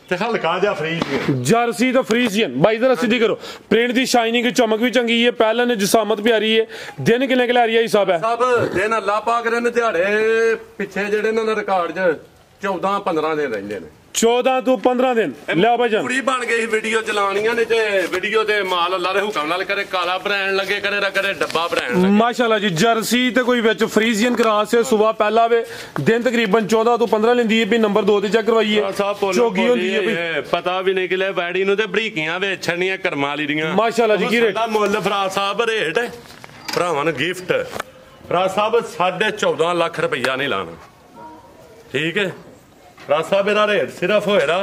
Speaker 1: ਤੇ ਹਲਕਾ ਜਿਹਾ ਫਰੀਜ਼ੀਅਨ
Speaker 2: ਜਰਸੀ ਤੇ ਫਰੀਜ਼ੀਅਨ ਬਾਈ ਜਰਾ ਸਿੱਧੀ ਕਰੋ। ਪ੍ਰਿੰਟ ਦੀ ਸ਼ਾਈਨਿੰਗ ਚਮਕ ਵੀ ਚੰਗੀ ਹੈ ਪਹਿਲਾਂ ਨੇ ਜਿਸਾਮਤ ਪਿਆਰੀ ਹੈ। ਦਿਨ ਕਿੰਨੇ ਕਿ ਲੈ ਰਹੀ ਹੈ ਹਿਸਾਬ ਹੈ
Speaker 1: ਸਭ ਦਿਨ ਅੱਲਾ ਪਾਕ ਦੇ ਦਿਹਾੜੇ ਪਿੱਛੇ ਜਿਹੜੇ ਇਹਨਾਂ ਦਾ ਰਿਕਾਰਡ 'ਚ 14-15 ਦਿਨ ਰਹਿੰਦੇ ਨੇ
Speaker 2: 14 ਤੋਂ 15 ਦਿਨ ਲਿਆ ਭਾਈ ਜਾਨ
Speaker 1: ਪੂਰੀ ਬਣ ਗਈ ਵੀਡੀਓ ਚਲਾਉਣੀਆਂ ਨੇ ਤੇ ਵੀਡੀਓ ਤੇ ਮਾਲ ਅੱਲਾ ਦੇ ਹੁਕਮ ਨਾਲ ਕਰੇ ਕਾਲਾ ਬ੍ਰਾਂਡ ਲੱਗੇ ਕਰੇ ਡੱਬਾ ਬ੍ਰਾਂਡ ਲੱਗੇ
Speaker 2: ਮਾਸ਼ਾਅੱਲਾ ਜੀ। ਜਰਸੀ ਤੇ ਕੋਈ ਵਿੱਚ ਫਰੀਜ਼ੀਅਨ ਕਰਾਸ ਹੈ ਸਵੇਰ ਪਹਿਲਾ ਵੇ ਦਿਨ ਤਕਰੀਬਨ 14 ਤੋਂ 15 ਲੈਂਦੀ ਹੈ ਵੀ ਨੰਬਰ 2 ਤੇ ਚੈੱਕ ਕਰਵਾਈਏ ਚੋਗੀ ਹੁੰਦੀ ਹੈ ਵੀ
Speaker 1: ਪਤਾ ਵੀ ਨਹੀਂ ਕਿ ਵੈੜੀ ਨੂੰ ਤੇ ਬਰੀਕੀਆਂ ਵੇਚਣੀਆਂ ਕਰਮਾਂ ਵਾਲੀ ਦੀਆਂ
Speaker 2: ਮਾਸ਼ਾਅੱਲਾ ਜੀ। ਕੀ ਰੇਟ
Speaker 1: ਦਾ ਮੁੱਲ ਫਰਾਜ਼ ਸਾਹਿਬ ਰੇਟ ਭਰਾਵਾਂ ਨੂੰ ਗਿਫਟ ਫਰਾਜ਼ ਸਾਹਿਬ 14.5 ਲੱਖ ਰੁਪਈਆ ਨਹੀਂ ਲਾਣਾ। ਠੀਕ ਹੈ ਫਰਾਜ਼ ਸਾਹਿਬ ਇਹਦਾ ਰੇਟ ਸਿਰਫ ਹੋਏਗਾ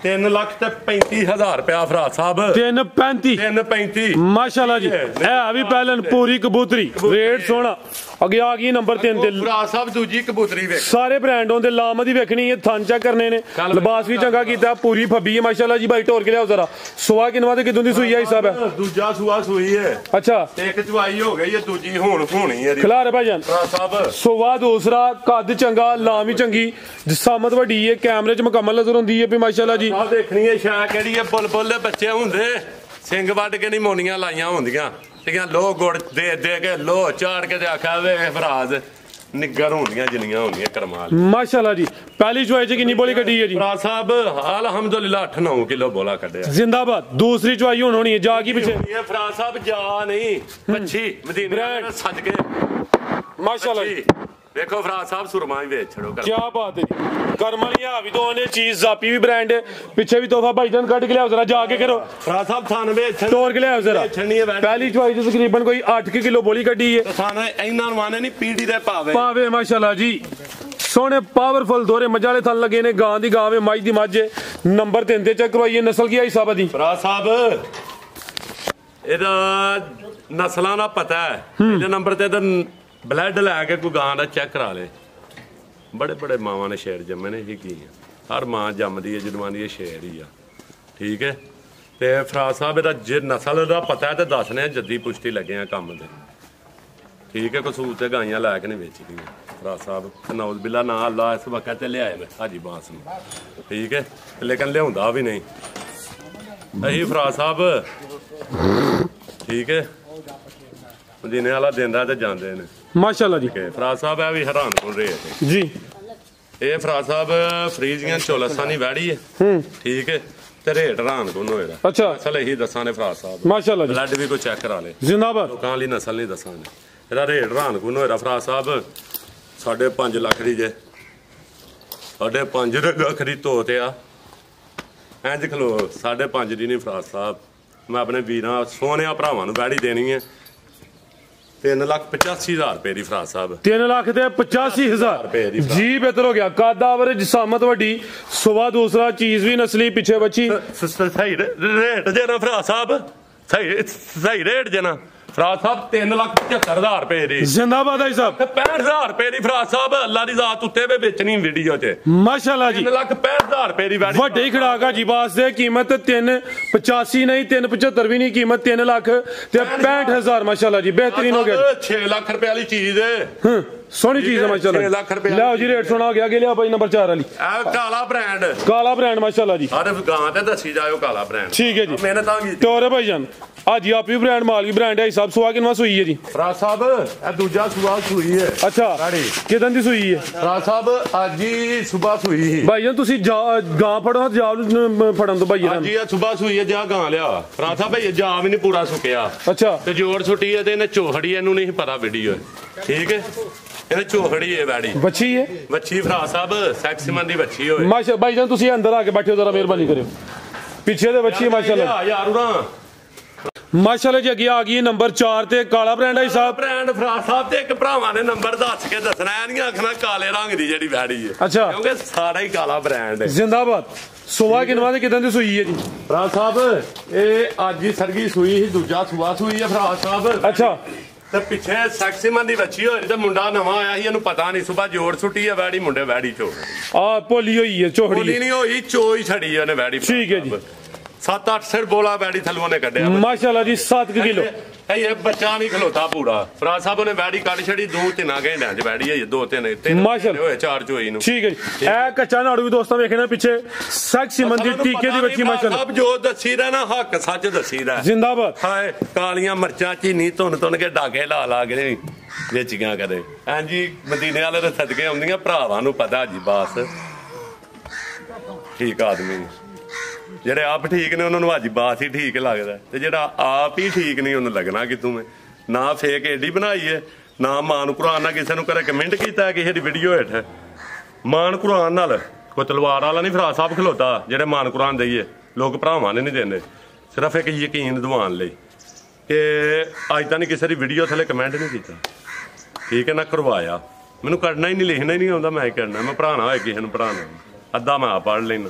Speaker 1: 3,35,000 ਰੁਪਇਆ ਫਰਾਜ਼ ਸਾਹਿਬ 3,35
Speaker 2: ਮਾਸ਼ਾਅੱਲਾ ਜੀ। ਇਹ ਵੀ ਪਹਿਲਾਂ ਪੂਰੀ ਕਬੂਤਰੀ ਰੇਟ ਸੋਹਣਾ ਅੱਗੇ ਆ ਗਈ ਨੰਬਰ 3 ਤੇ
Speaker 1: ਫਰਾਜ਼ ਸਾਹਿਬ ਦੂਜੀ ਕਬੂਤਰੀ ਵੇਖ ਸਾਰੇ
Speaker 2: ਬ੍ਰਾਂਡ ਹੁੰਦੇ ਲਾਮ ਦੀ ਵੇਖਣੀ ਹੈ ਥਣ ਚੈੱਕ ਕਰਨੇ ਨੇ ਲਿਬਾਸ ਵੀ ਚੰਗਾ ਕੀਤਾ ਪੂਰੀ ਫੱਬੀ ਹੈ ਮਾਸ਼ਾਅੱਲਾ ਜੀ। ਭਾਈ ਢੋਰ ਕੇ ਲਿਆਓ ਜ਼ਰਾ ਸੁਆ ਕਿਨਵਾ ਤੇ ਕਿਦੋਂ ਦੀ ਸੂਈ ਹੈ ਹਿਸਾਬ ਹੈ
Speaker 1: ਦੂਜਾ ਸੂਆ ਸੂਈ ਹੈ
Speaker 2: ਅੱਛਾ
Speaker 1: ਇੱਕ ਚਵਾਈ ਹੋ ਗਈ ਹੈ ਦੂਜੀ ਹੋਣੀ ਹੈ
Speaker 2: ਖਿਲਾ ਰੇ ਭਾਈਜਾਨ
Speaker 1: ਫਰਾਜ਼ ਸਾਹਿਬ
Speaker 2: ਸੁਆ ਦੂਸਰਾ ਕੱਦ ਚੰਗਾ ਲਾਮ ਵੀ ਚੰਗੀ ਜਿਸਾਮਤ ਵੱਡੀ ਹੈ ਕੈਮਰੇ 'ਚ ਮੁਕੰਮਲ ਨਜ਼ਰ ਆਉਂਦੀ ਹੈ ਵੀ ਮਾਸ਼ਾਅੱਲਾ ਜੀ।
Speaker 1: ਆਹ ਦੇਖਣੀ ਹੈ ਸ਼ਾ ਕਿਹੜੀ ਹੈ ਬੁੱਲਬੁੱਲ ਦੇ ਬੱਚੇ ਹੁੰਦੇ ਸਿੰਘ ਵੱਢ ਕੇ ਨਹੀਂ ਮੋਨੀਆਂ ਲਾਈਆਂ ਹੁੰਦੀਆਂ ਠੀਕ ਲੋ ਗੁੜ ਦੇ ਕੇ ਲੋ ਚਾੜ ਕੇ ਤੇ ਆਖਿਆ ਵੇ ਫਰਾਜ਼ ਨਿੱਗਰ ਹੁੰਦੀਆਂ ਜਿੰਨੀਆਂ ਹੁੰਦੀਆਂ ਕਰਮਾਲ
Speaker 2: ਮਾਸ਼ਾਅੱਲਾ ਜੀ। ਪਹਿਲੀ ਚੁਆਈ 'ਚ ਕਿੰਨੀ ਬੋਲੀ ਕੱਢੀ ਹੈ ਜੀ
Speaker 1: ਫਰਾਜ਼ ਸਾਹਿਬ ਅਲਹਮਦੁਲਿਲਾ 8-9 ਕਿਲੋ ਬੋਲਾ ਕੱਢਿਆ
Speaker 2: ਜ਼ਿੰਦਾਬਾਦ। ਦੂਸਰੀ ਚੁਆਈ ਹੁਣ ਹੋਣੀ ਹੈ ਜਾ ਕੀ ਪਿੱਛੇ
Speaker 1: ਇਹ ਫਰਾਜ਼ ਸਾਹਿਬ ਜਾ ਨਹੀਂ ਮੱਛੀ ਮਦੀਨਾ ਸੱਜ ਕੇ
Speaker 2: ਮਾਸ਼ਾਅੱਲਾ ਜੀ।
Speaker 1: ਵੇਖੋ ਫਰਾਜ਼ ਸਾਹਿਬ ਸੁਰਮਾ ਵੀ ਵੇਚ ਛੜੋ
Speaker 2: ਕੀ ਬਾਤ ਹੈ ਜੀ। ਕਰਮਲੀਆਂ ਵੀ ਦੋਨੇ ਚੀਜ਼ ਜ਼ਾਪੀ ਵੀ ਬ੍ਰਾਂਡ ਪਿੱਛੇ ਵੀ ਤੋਹਫਾ ਭਾਈਜਾਨ ਕੱਢ ਕੇ ਲਿਆਓ ਜ਼ਰਾ ਜਾ ਕੇ ਕਰੋ
Speaker 1: ਫਰਾਜ਼ ਸਾਹਿਬ 98
Speaker 2: ਤੋੜ ਕੇ ਲਿਆਓ ਜ਼ਰਾ। ਪਹਿਲੀ ਚੁਆਈ 'ਚ ਤਕਰੀਬਨ ਕੋਈ 8 ਕਿਲੋ ਬੋਲੀ ਕੱਢੀ ਹੈ
Speaker 1: ਸਾਨੂੰ ਇਹਨਾਂ ਨੂੰ ਆਨੇ ਨਹੀਂ ਪੀੜੀ ਦੇ
Speaker 2: ਪਾਵੇ ਮਾਸ਼ਾਅੱਲਾ ਜੀ। ਸੋਹਣੇ ਪਾਵਰਫੁਲ ਦੋਰੇ ਮੱਝਾਂ ਵਾਲੇ ਥਣ ਲੱਗੇ ਨੇ ਗਾਂ ਦੀ ਗਾਂ ਵੇ ਮੱਝ ਦੀ ਮੱਝ ਨੰਬਰ 3 ਤੇ ਚੈੱਕ ਕਰਵਾਈਏ ਨਸਲ ਕੀ ਹੈ ਹਿਸਾਬ ਦੀ
Speaker 1: ਫਰਾਜ਼ ਸਾਹਿਬ ਇਹਦਾ ਨਸਲਾਂ ਦਾ ਪਤਾ ਹੈ ਇਹਦੇ ਨੰਬਰ ਤੇ ਤਾਂ ਬਲੱਡ ਲੈ ਕੇ ਕੋਈ ਗਾਂ ਦਾ ਚੈੱਕ ਕਰਾ ਲੇ ਬੜੇ ਬੜੇ ਮਾਵਾਂ ਨੇ ਸ਼ੇਰ ਜੰਮੇ ਨੇ ਇਹ ਕੀ ਆ ਹਰ ਮਾਂ ਜੰਮਦੀ ਹੈ ਜਦਵਾਂਦੀ ਇਹ ਸ਼ੇਰ ਹੀ ਆ ਠੀਕ ਹੈ ਤੇ ਫਰਾਜ਼ ਸਾਹਿਬ ਇਹਦਾ ਜੇ ਨਸਲ ਦਾ ਪਤਾ ਹੈ ਤੇ ਦੱਸਨੇ ਜੱਦੀ ਪੁਸ਼ਤੀ ਲੱਗੇ ਆ ਕੰਮ ਤੇ ਠੀਕ ਹੈ ਕਸੂਰ ਤੇ ਗਾਈਆਂ ਲੈ ਕੇ ਨਹੀਂ ਵੇਚਦੀਆਂ ਫਰਾਜ਼ ਸਾਹਿਬ ਨੌਜ਼ ਬਿੱਲਾ ਨਾ ਅੱਲਾ ਇਸ ਵਕਤ ਤੇ ਲਿਆਏ ਮੈਂ ਹਾਜੀ ਬਾਸ ਨੂੰ ਠੀਕ ਹੈ ਲੇਕਿਨ ਲਿਆਉਂਦਾ ਵੀ ਨਹੀਂ ਅਸੀਂ ਫਰਾਜ ਸਾਹਿਬ ਠੀਕ ਹੈ ਮਦੀਨੇ ਵਾਲਾ ਦਿੰਦਾ ਤੇ ਜਾਂਦੇ ਨੇ
Speaker 2: ਮਾਸ਼ਾਅੱਲਾ ਜੀ
Speaker 1: ਫਰਾਜ ਸਾਹਿਬ ਇਹ ਵੀ ਹੈਰਾਨ ਹੋ ਰਹੇ ਹੈ
Speaker 2: ਜੀ
Speaker 1: ਇਹ ਫਰਾਜ ਸਾਹਿਬ ਫਰੀਜ਼ੀਆਂ ਚੋਲਸਾਂ ਦੀ ਵੈੜੀ ਹੈ ਠੀਕ ਹੈ ਤੇ ਰੇਟ ਹੈਰਾਨ ਕੋਨ ਹੋਏਗਾ
Speaker 2: ਅੱਛਾ
Speaker 1: ਅਸਲ ਇਹੀ ਦੱਸਾਂ ਫਰਾਜ ਸਾਹਿਬ
Speaker 2: ਮਾਸ਼ਾਅੱਲਾ ਜੀ
Speaker 1: ਬਲੱਡ ਵੀ ਕੋਈ ਚੈੱਕ ਕਰਾ ਲੇ
Speaker 2: ਜ਼ਿੰਦਾਬਾਦ
Speaker 1: ਲੋਕਾਂ ਲਈ ਨਸਲ ਨਹੀਂ ਦੱਸਾਂਗੇ ਇਹਦਾ ਰੇਟ ਹੈਰਾਨ ਕੋਨ ਹੋਏਗਾ ਫਰਾਜ ਸਾਹਿਬ 5.5 ਲੱਖ ਦੀ ਜੇ 5.5 ਲੱਖ ਦੀ ਤੋਤ ਆ ਇੰਜ ਖਲੋ 5.5 ਦੀ ਨਹੀਂ ਫਰਾਜ ਸਾਹਿਬ ਮੈਂ ਆਪਣੇ ਵੀਰਾਂ ਸੋਹਣਿਆਂ ਭਰਾਵਾਂ ਨੂੰ ਵੈੜੀ ਦੇਣੀ ਹੈ 3,85,000 ਰੁਪਏ ਦੀ ਫਰਾਜ ਸਾਹਿਬ
Speaker 2: 3 ਲੱਖ ਤੇ 85,000
Speaker 1: ਰੁਪਏ ਦੀ
Speaker 2: ਜੀ ਬਿਹਤਰ ਹੋ ਗਿਆ ਕਾਦਾਵਰ ਜਿਸਾਮਤ ਵੱਡੀ ਸੁਬਾ ਦੂਸਰਾ ਚੀਜ਼ ਵੀ ਨਸਲੀ ਪਿੱਛੇ ਬੱਚੀ
Speaker 1: ਸਹੀ ਰੇਟ ਜੇ ਨਾ ਫਰਾਜ ਸਾਹਿਬ ਸਹੀ ਰੇਟ ਜੇ ਨਾ ਫਰਾਜ ਸਾਹਿਬ 3,75,000 ਰੁਪਏ ਦੀ
Speaker 2: ਜ਼ਿੰਦਾਬਾਦ ਆਈ ਸਾਹਿਬ
Speaker 1: 65,000 ਰੁਪਏ ਦੀ ਫਰਾਜ ਸਾਹਿਬ ਅੱਲਾ ਦੀ ਜ਼ਾਤ ਉੱਤੇ ਵੇ ਵੇਚਣੀ ਵੀਡੀਓ 'ਚ
Speaker 2: ਮਾਸ਼ਾਅੱਲਾ ਜੀ
Speaker 1: 3,65,000 ਰੁਪਏ ਦੀ ਵੈੜੀ
Speaker 2: ਵੱਡੇ ਹੀ ਖੜਾਕਾ ਜੀ ਬਾਸ ਦੇ ਕੀਮਤ 385 ਨਹੀਂ 375 ਵੀ ਨਹੀਂ ਕੀਮਤ 3 ਲੱਖ ਤੇ 65,000 ਮਾਸ਼ਾਅੱਲਾ ਜੀ ਬਿਹਤਰੀਨ ਹੋ ਗਿਆ
Speaker 1: 6 ਲੱਖ ਰੁਪਏ ਵਾਲੀ ਚੀਜ਼ ਹੈ
Speaker 2: ਸੋਹਣੀ ਚੀਜ਼ ਹੈ ਮਾਸ਼ਾਅੱਲਾ
Speaker 1: 6 ਲੱਖ ਰੁਪਏ
Speaker 2: ਲਿਆਓ ਜੀ ਰੇਟ ਸੁਣਾ ਗਿਆ ਅੱਗੇ ਲਿਆ ਭਾਈ ਨੰਬਰ 4 ਵਾਲੀ
Speaker 1: ਇਹ ਕਾਲਾ ਬ੍ਰਾਂਡ
Speaker 2: ਕਾਲਾ ਬ੍ਰਾਂਡ ਮਾਸ਼ਾਅੱਲਾ ਜੀ
Speaker 1: ਹਰ ਗਾਂ ਤੇ ਦੱਸੀ ਜਾਇਓ ਕਾਲਾ ਬ੍ਰਾਂਡ
Speaker 2: ਠੀਕ ਹੈ ਜੀ
Speaker 1: ਮਿਹਨਤ ਆ ਗਈ
Speaker 2: ਤੋਰੇ ਭਾਈ ਜਾਨ ਅੱਜ ਹੀ ਆਪੀ ਬ੍ਰਾਂਡ ਮਾਲਕੀ ਬ੍ਰਾਂਡ ਹੈ ਸਭ ਸੁਆ ਕਿਨਵਾ ਸੂਈ ਹੈ ਜੀ
Speaker 1: ਫਰਾਜ ਸਾਹਿਬ ਇਹ ਦੂਜਾ ਸੁਬਾ ਸੂਈ ਹੈ
Speaker 2: ਅੱਛਾ ਕਿਦਾਂ ਦੀ ਸੂਈ ਹੈ
Speaker 1: ਫਰਾਜ ਸਾਹਿਬ ਅੱਜ ਹੀ ਸੁਬਾ ਸੂਈ ਸੀ
Speaker 2: ਭਾਈ ਜਾਨ ਤੁਸੀਂ ਗਾਂ ਫੜੋ ਜਾਬ ਫੜਨ ਤੋਂ ਭਾਈ
Speaker 1: ਅੱਜ ਹੀ ਸੁਬਾ ਸੂਈ ਹੈ ਜਾ ਗਾਂ ਲਿਆ ਫਰਾਜ ਸਾਹਿਬ ਭਈ ਜਾ ਵੀ ਨਹੀਂ ਪੂਰਾ ਸੁੱਕਿਆ
Speaker 2: ਅੱਛਾ
Speaker 1: ਤੇ ਜੋੜ ਛੁੱਟੀ ਹੈ ਤੇ ਇਹਨੇ ਝੋਖੜੀ ਇਹਨੂੰ ਨਹੀਂ ਪਤਾ ਵੀਡੀਓ ਠੀਕ ਹੈ ਇਹਨੇ ਝੋਖੜੀ ਹੈ ਵੈੜੀ
Speaker 2: ਬੱਚੀ ਹੈ
Speaker 1: ਬੱਚੀ ਫਰਾਜ ਸਾਹਿਬ ਸੈਕਸੀਮਨ ਦੀ ਬੱਚੀ ਹੋਏ
Speaker 2: ਮਾਸ਼ਾ ਭਾਈ ਜਾਨ ਤੁਸੀਂ ਅੰਦਰ ਆ ਕੇ ਬੈਠਿਓ ਜ਼ਰਾ ਮਿਹਰਬਾਨੀ ਕਰਿਓ ਪਿੱਛੇ ਦੇ ਬੱਚੀ ਮਾਸ਼ਾਅੱਲਾ
Speaker 1: ਯਾਰ ਉਰਾ
Speaker 2: ਮਾਸ਼ਾਅੱਲਾ ਜੀ ਅੱਗੇ ਆ ਗਈ ਨੰਬਰ 4 ਤੇ ਕਾਲਾ ਬ੍ਰਾਂਡ ਹੈ ਸਾਹਿਬ
Speaker 1: ਬ੍ਰਾਂਡ ਫਰਾਜ ਸਾਹਿਬ ਤੇ ਇੱਕ ਭਰਾਵਾਂ ਨੇ ਨੰਬਰ ਦੱਸ ਕੇ ਦੱਸਣਾ ਇਹ ਨਹੀਂ ਆਖਣਾ ਕਾਲੇ ਰੰਗ ਦੀ ਜਿਹੜੀ ਵੈੜੀ ਹੈ
Speaker 2: ਅੱਛਾ
Speaker 1: ਕਿਉਂਕਿ ਸਾਰਾ ਹੀ ਕਾਲਾ ਬ੍ਰਾਂਡ ਹੈ
Speaker 2: ਜ਼ਿੰਦਾਬਾਦ ਸੁਬਾ ਕਿਨਵਾ ਦੇ ਕਿਦਾਂ ਦੀ ਸੂਈ ਹੈ ਜੀ
Speaker 1: ਫਰਾਜ ਸਾਹਿਬ ਇਹ ਅੱਜ ਹੀ ਸਰਗੀ ਸੂਈ ਸੀ ਦੂਜਾ ਸੁਬਾ ਸੂਈ ਹੈ ਫਰਾਜ ਸਾਹਿਬ
Speaker 2: ਅੱਛਾ
Speaker 1: ਤੇ ਪਿੱਛੇ ਸੈਕਸੀਮਨ ਦੀ ਬੱਚੀ ਹੋਈ ਤੇ ਮੁੰਡਾ ਨਵਾਂ ਆਇਆ ਸੀ ਇਹਨੂੰ ਪਤਾ ਨਹੀਂ ਸੁਬਾ ਜੋੜ ਛੁੱਟੀ ਹੈ ਵੈੜੀ ਮੁੰਡੇ ਵੈੜੀ ਚੋ
Speaker 2: ਆ ਭੋਲੀ ਹੋਈ ਹੈ ਚੋਹੜੀ
Speaker 1: ਬੋਲੀ ਨਹੀਂ ਹੋਈ ਚੋਈ ਛੜੀ ਉਹਨੇ ਵੈੜੀ
Speaker 2: ਠੀਕ ਹੈ ਜੀ
Speaker 1: 7-8 ਸਿਰ ਬੋਲਾ ਵੈੜੀ ਥੱਲੋਂ ਨੇ ਕੱਢਿਆ
Speaker 2: ਮਾਸ਼ਾਅੱਲਾ ਜੀ 7 ਕਿਲੋ
Speaker 1: ਇਹ ਬੱਚਾ ਨਹੀਂ ਖਲੋਤਾ ਪੂਰਾ ਫਰਾਜ ਸਾਹਿਬ ਨੇ ਵੈੜੀ ਕੱਢ ਛੜੀ 2-3 ਘੰਟਿਆਂ ਚ ਵੈੜੀ ਹੈ 2-3
Speaker 2: ਮਾਸ਼ਾਅੱਲਾ
Speaker 1: ਹੋਏ 4 ਚੋਈ ਨੂੰ
Speaker 2: ਠੀਕ ਹੈ ਜੀ ਇਹ ਕੱਚਾ ਨਾੜੂ ਵੀ ਦੋਸਤਾਂ ਵੇਖਣਾ ਪਿੱਛੇ ਸੈਕਸੀ ਮੰਦੀ ਟੀਕੇ ਦੀ ਬੱਚੀ ਮਾਸ਼ਾਅੱਲਾ
Speaker 1: ਸਭ ਜੋ ਦੱਸੀ ਦਾ ਨਾ ਹੱਕ ਸੱਚ ਦੱਸੀ ਦਾ
Speaker 2: ਜ਼ਿੰਦਾਬਾਦ
Speaker 1: ਹਾਏ ਕਾਲੀਆਂ ਮਰਚਾਂ ਚੀਨੀ ਧੁੰਨ ਕੇ ਡਾਕੇ ਲਾ ਕੇ ਵੇਚੀਆਂ ਕਦੇ ਹਾਂਜੀ ਮਦੀਨੇ ਵਾਲੇ ਦੇ ਸਦਕੇ ਆਉਂਦੀਆਂ ਭਰਾਵਾਂ ਨੂੰ ਪਤਾ ਜੀ ਬਾਸ ਠੀਕ ਆਦਮੀ ਜਿਹੜੇ ਆਪ ਠੀਕ ਨੇ ਉਹਨਾਂ ਨੂੰ ਅੱਜ ਬਾਸ ਹੀ ਠੀਕ ਲੱਗਦਾ ਤੇ ਜਿਹੜਾ ਆਪ ਹੀ ਠੀਕ ਨਹੀਂ ਉਹਨੂੰ ਲੱਗਣਾ ਕਿ ਤੂੰ ਨਾ ਫੇਕ ਏਡੀ ਬਣਾਈ ਹੈ ਨਾ ਮਾਨ ਕੁਰਾਨ ਨਾਲ ਕਿਸੇ ਨੂੰ ਕਰੇ ਕਮੈਂਟ ਕੀਤਾ ਕਿਸੇ ਦੀ ਵੀਡੀਓ ਹੇਠ ਮਾਨ ਕੁਰਾਨ ਨਾਲ ਕੋਈ ਤਲਵਾਰ ਵਾਲਾ ਨਹੀਂ ਫਰਾਜ ਸਾਹਿਬ ਖਲੋਤਾ ਜਿਹੜੇ ਮਾਨ ਕੁਰਾਨ ਦਈਏ ਲੋਕ ਭਰਾਵਾਂ ਨੇ ਨਹੀਂ ਦਿੰਦੇ ਸਿਰਫ ਇੱਕ ਯਕੀਨ ਦਿਵਾਉਣ ਲਈ ਕਿ ਅੱਜ ਤਾਂ ਨਹੀਂ ਕਿਸੇ ਦੀ ਵੀਡੀਓ ਥੱਲੇ ਕਮੈਂਟ ਨਹੀਂ ਕੀਤਾ ਠੀਕ ਹੈ ਨਾ ਕਰਵਾਇਆ ਮੈਨੂੰ ਕਰਨਾ ਹੀ ਨਹੀਂ ਲਿਖਣਾ ਹੀ ਨਹੀਂ ਆਉਂਦਾ ਮੈਂ ਕਰਨਾ ਮੈਂ ਪੜ੍ਹਾਉਣਾ ਹੋਏ ਕਿਸੇ ਨੂੰ ਪੜ੍ਹਾਉਣਾ ਅੱਧਾ ਮੈਂ ਆਪ ਪੜ੍ਹ ਲੈਣਾ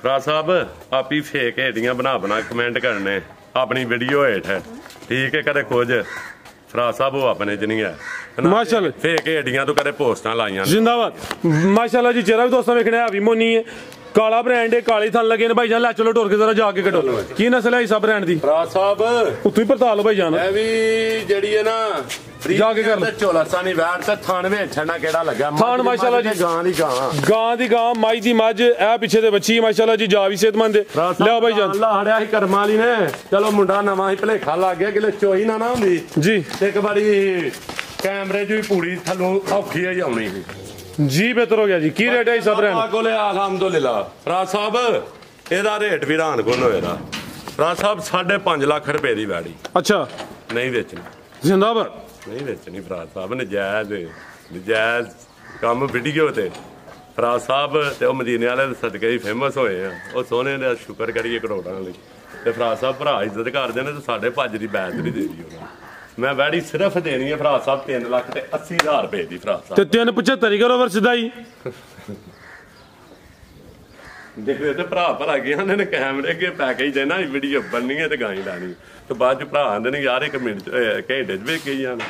Speaker 1: ਫਰਾਜ ਸਾਹਿਬ ਆਪੀ ਫੇਕ ਏਡੀਆਂ ਬਣਾ ਕਮੈਂਟ ਕਰਨੇ ਆਪਣੀ ਵੀਡੀਓ ਹੇਠ ਠੀਕ ਹੈ ਕਦੇ ਕੁਝ ਫਰਾਜ ਸਾਹਿਬ ਉਹ ਆਪਣੇ ਚ ਨਹੀਂ ਹੈ
Speaker 2: ਮਾਸ਼ਾਅੱਲਾ
Speaker 1: ਫੇਕ ਏਡੀਆਂ ਤੋਂ ਕਦੇ ਪੋਸਟਾਂ ਲਾਈਆਂ
Speaker 2: ਜ਼ਿੰਦਾਬਾਦ ਮਾਸ਼ਾਅੱਲਾ ਜੀ ਚਿਹਰਾ ਵੀ ਦੋਸਤਾਂ ਵੇਖਣਾ ਹੈ ਵੀ ਮੋਨੀ ਹੈ ਕਾਲਾ ਬ੍ਰਾਂਡ ਹੈ ਕਾਲੀ ਥਣ ਲੱਗੇ ਨੇ ਭਾਈ ਜਾਨ ਲੈ ਚਲੋ ਟੁਰ ਕੇ ਜ਼ਰਾ ਜਾ ਕੇ ਕੱਢੋ ਕੀ ਨਸਲ ਹੈ ਇਸ ਬ੍ਰਾਂਡ ਦੀ
Speaker 1: ਫਰਾਜ ਸਾਹਿਬ
Speaker 2: ਉੱਤੋਂ ਹੀ ਪਰਤਾ ਲਓ ਭਾਈ ਜਾਨ
Speaker 1: ਇਹ ਵੀ ਜਿਹੜੀ ਹੈ ਨਾ
Speaker 2: ਜਾ ਕੇ ਕਰ ਲੈ
Speaker 1: ਚੋਲਸਾਨੀ ਵੈਟ ਤੇ ਥਣ ਵੇਚਣਾ ਕਿਹੜਾ ਲੱਗਾ
Speaker 2: ਥਣ ਮਾਸ਼ਾਅੱਲਾ ਜੀ ਗਾਂ ਦੀ ਗਾਂ ਮਾਈ ਦੀ ਮੱਝ ਇਹ ਪਿੱਛੇ ਦੇ ਬੱਚੀ ਮਾਸ਼ਾਅੱਲਾ ਜੀ ਜਾ ਵੀ ਸਿਹਤਮੰਦ ਲਿਆ ਭਾਈ ਜਾਨ
Speaker 1: ਅੱਲਾ ਹੜਿਆ ਸੀ ਕਰਮਾਂ ਵਾਲੀ ਨੇ ਚਲੋ ਮੁੰਡਾ ਨਵਾਂ ਹੀ ਭਲੇਖਾ ਲੱਗ ਗਿਆ ਕਿ ਚੋਈ ਨਾ ਹੁੰਦੀ
Speaker 2: ਜੀ
Speaker 1: ਇੱਕ ਵਾਰੀ ਕੈਮਰੇ 'ਚ ਵੀ ਪੂਰੀ ਥੱਲੋਂ ਔਖੀ ਹੈ ਜਾਉਣੀ ਸੀ
Speaker 2: ਜੀ ਬਿਹਤਰ ਹੋ ਗਿਆ ਜੀ ਕੀ ਰੇਟ ਹੈ ਇਸ ਬ੍ਰਾਂਡ
Speaker 1: ਕੋਲੇ ਅਲਹਮਦੁਲਿਲਾ ਫਰਾਜ ਸਾਹਿਬ ਇਹਦਾ ਰੇਟ ਵੀ ਹੈਰਾਨ ਕੋਨ ਹੋਏਗਾ ਫਰਾਜ ਸਾਹਿਬ 5.5 ਲੱਖ ਰੁਪਏ ਦੀ ਵੈੜੀ
Speaker 2: ਅੱਛਾ
Speaker 1: ਨਹੀਂ ਵੇਚਣੀ
Speaker 2: ਜ਼ਿੰਦਾਬਾਦ
Speaker 1: ਨਹੀਂ ਵੇਚਣੀ ਫਰਾਜ ਸਾਹਿਬ ਨਜਾਇਜ਼ ਕੰਮ ਵੀਡੀਓ ਤੇ ਫਰਾਜ ਸਾਹਿਬ ਤੇ ਉਹ ਮਦੀਨੇ ਵਾਲੇ ਦੇ ਸਦਕੇ ਹੀ ਫੇਮਸ ਹੋਏ ਆ ਉਹ ਸੋਹਣੇ ਦਾ ਸ਼ੁਕਰ ਕਰੀਏ ਕਰੋੜਾਂ ਲਈ ਤੇ ਫਰਾਜ ਸਾਹਿਬ ਭਰਾ ਇੱਜ਼ਤ ਕਰਦੇ ਨੇ ਤੇ ਸਾਡੇ ਭੱਜ ਦੀ ਬੈਤ ਨਹੀਂ ਦੇਣੀ ਉਹਨਾਂ ਮੈਂ ਵੈੜੀ ਸਿਰਫ ਦੇਣੀ ਹੈ ਫਰਾਜ ਸਾਹਿਬ 3,80,000 ਰੁਪਏ ਦੀ ਫਰਾਜ ਸਾਹਿਬ
Speaker 2: ਤੇ 375 ਕਰੋ ਵਰ ਸਿੱਧਾ ਹੀ
Speaker 1: ਦੇਖੋ ਤੇ ਭਰਾ ਭਰਾ ਗਿਆ ਨੇ ਕੈਮਰੇ ਅੱਗੇ ਪੈਕੇਜ ਦੇਣਾ ਵੀਡੀਓ ਬਣਨੀ ਹੈ ਤੇ ਗਾਈ ਲਾਣੀ ਤੇ ਬਾਅਦ ਚ ਭਰਾ ਆਂਦੇ ਨੇ ਯਾਰ 1 ਮਿੰਟ ਘੰਟੇ ਚ ਵੇਖ ਗਈ ਜਾਣ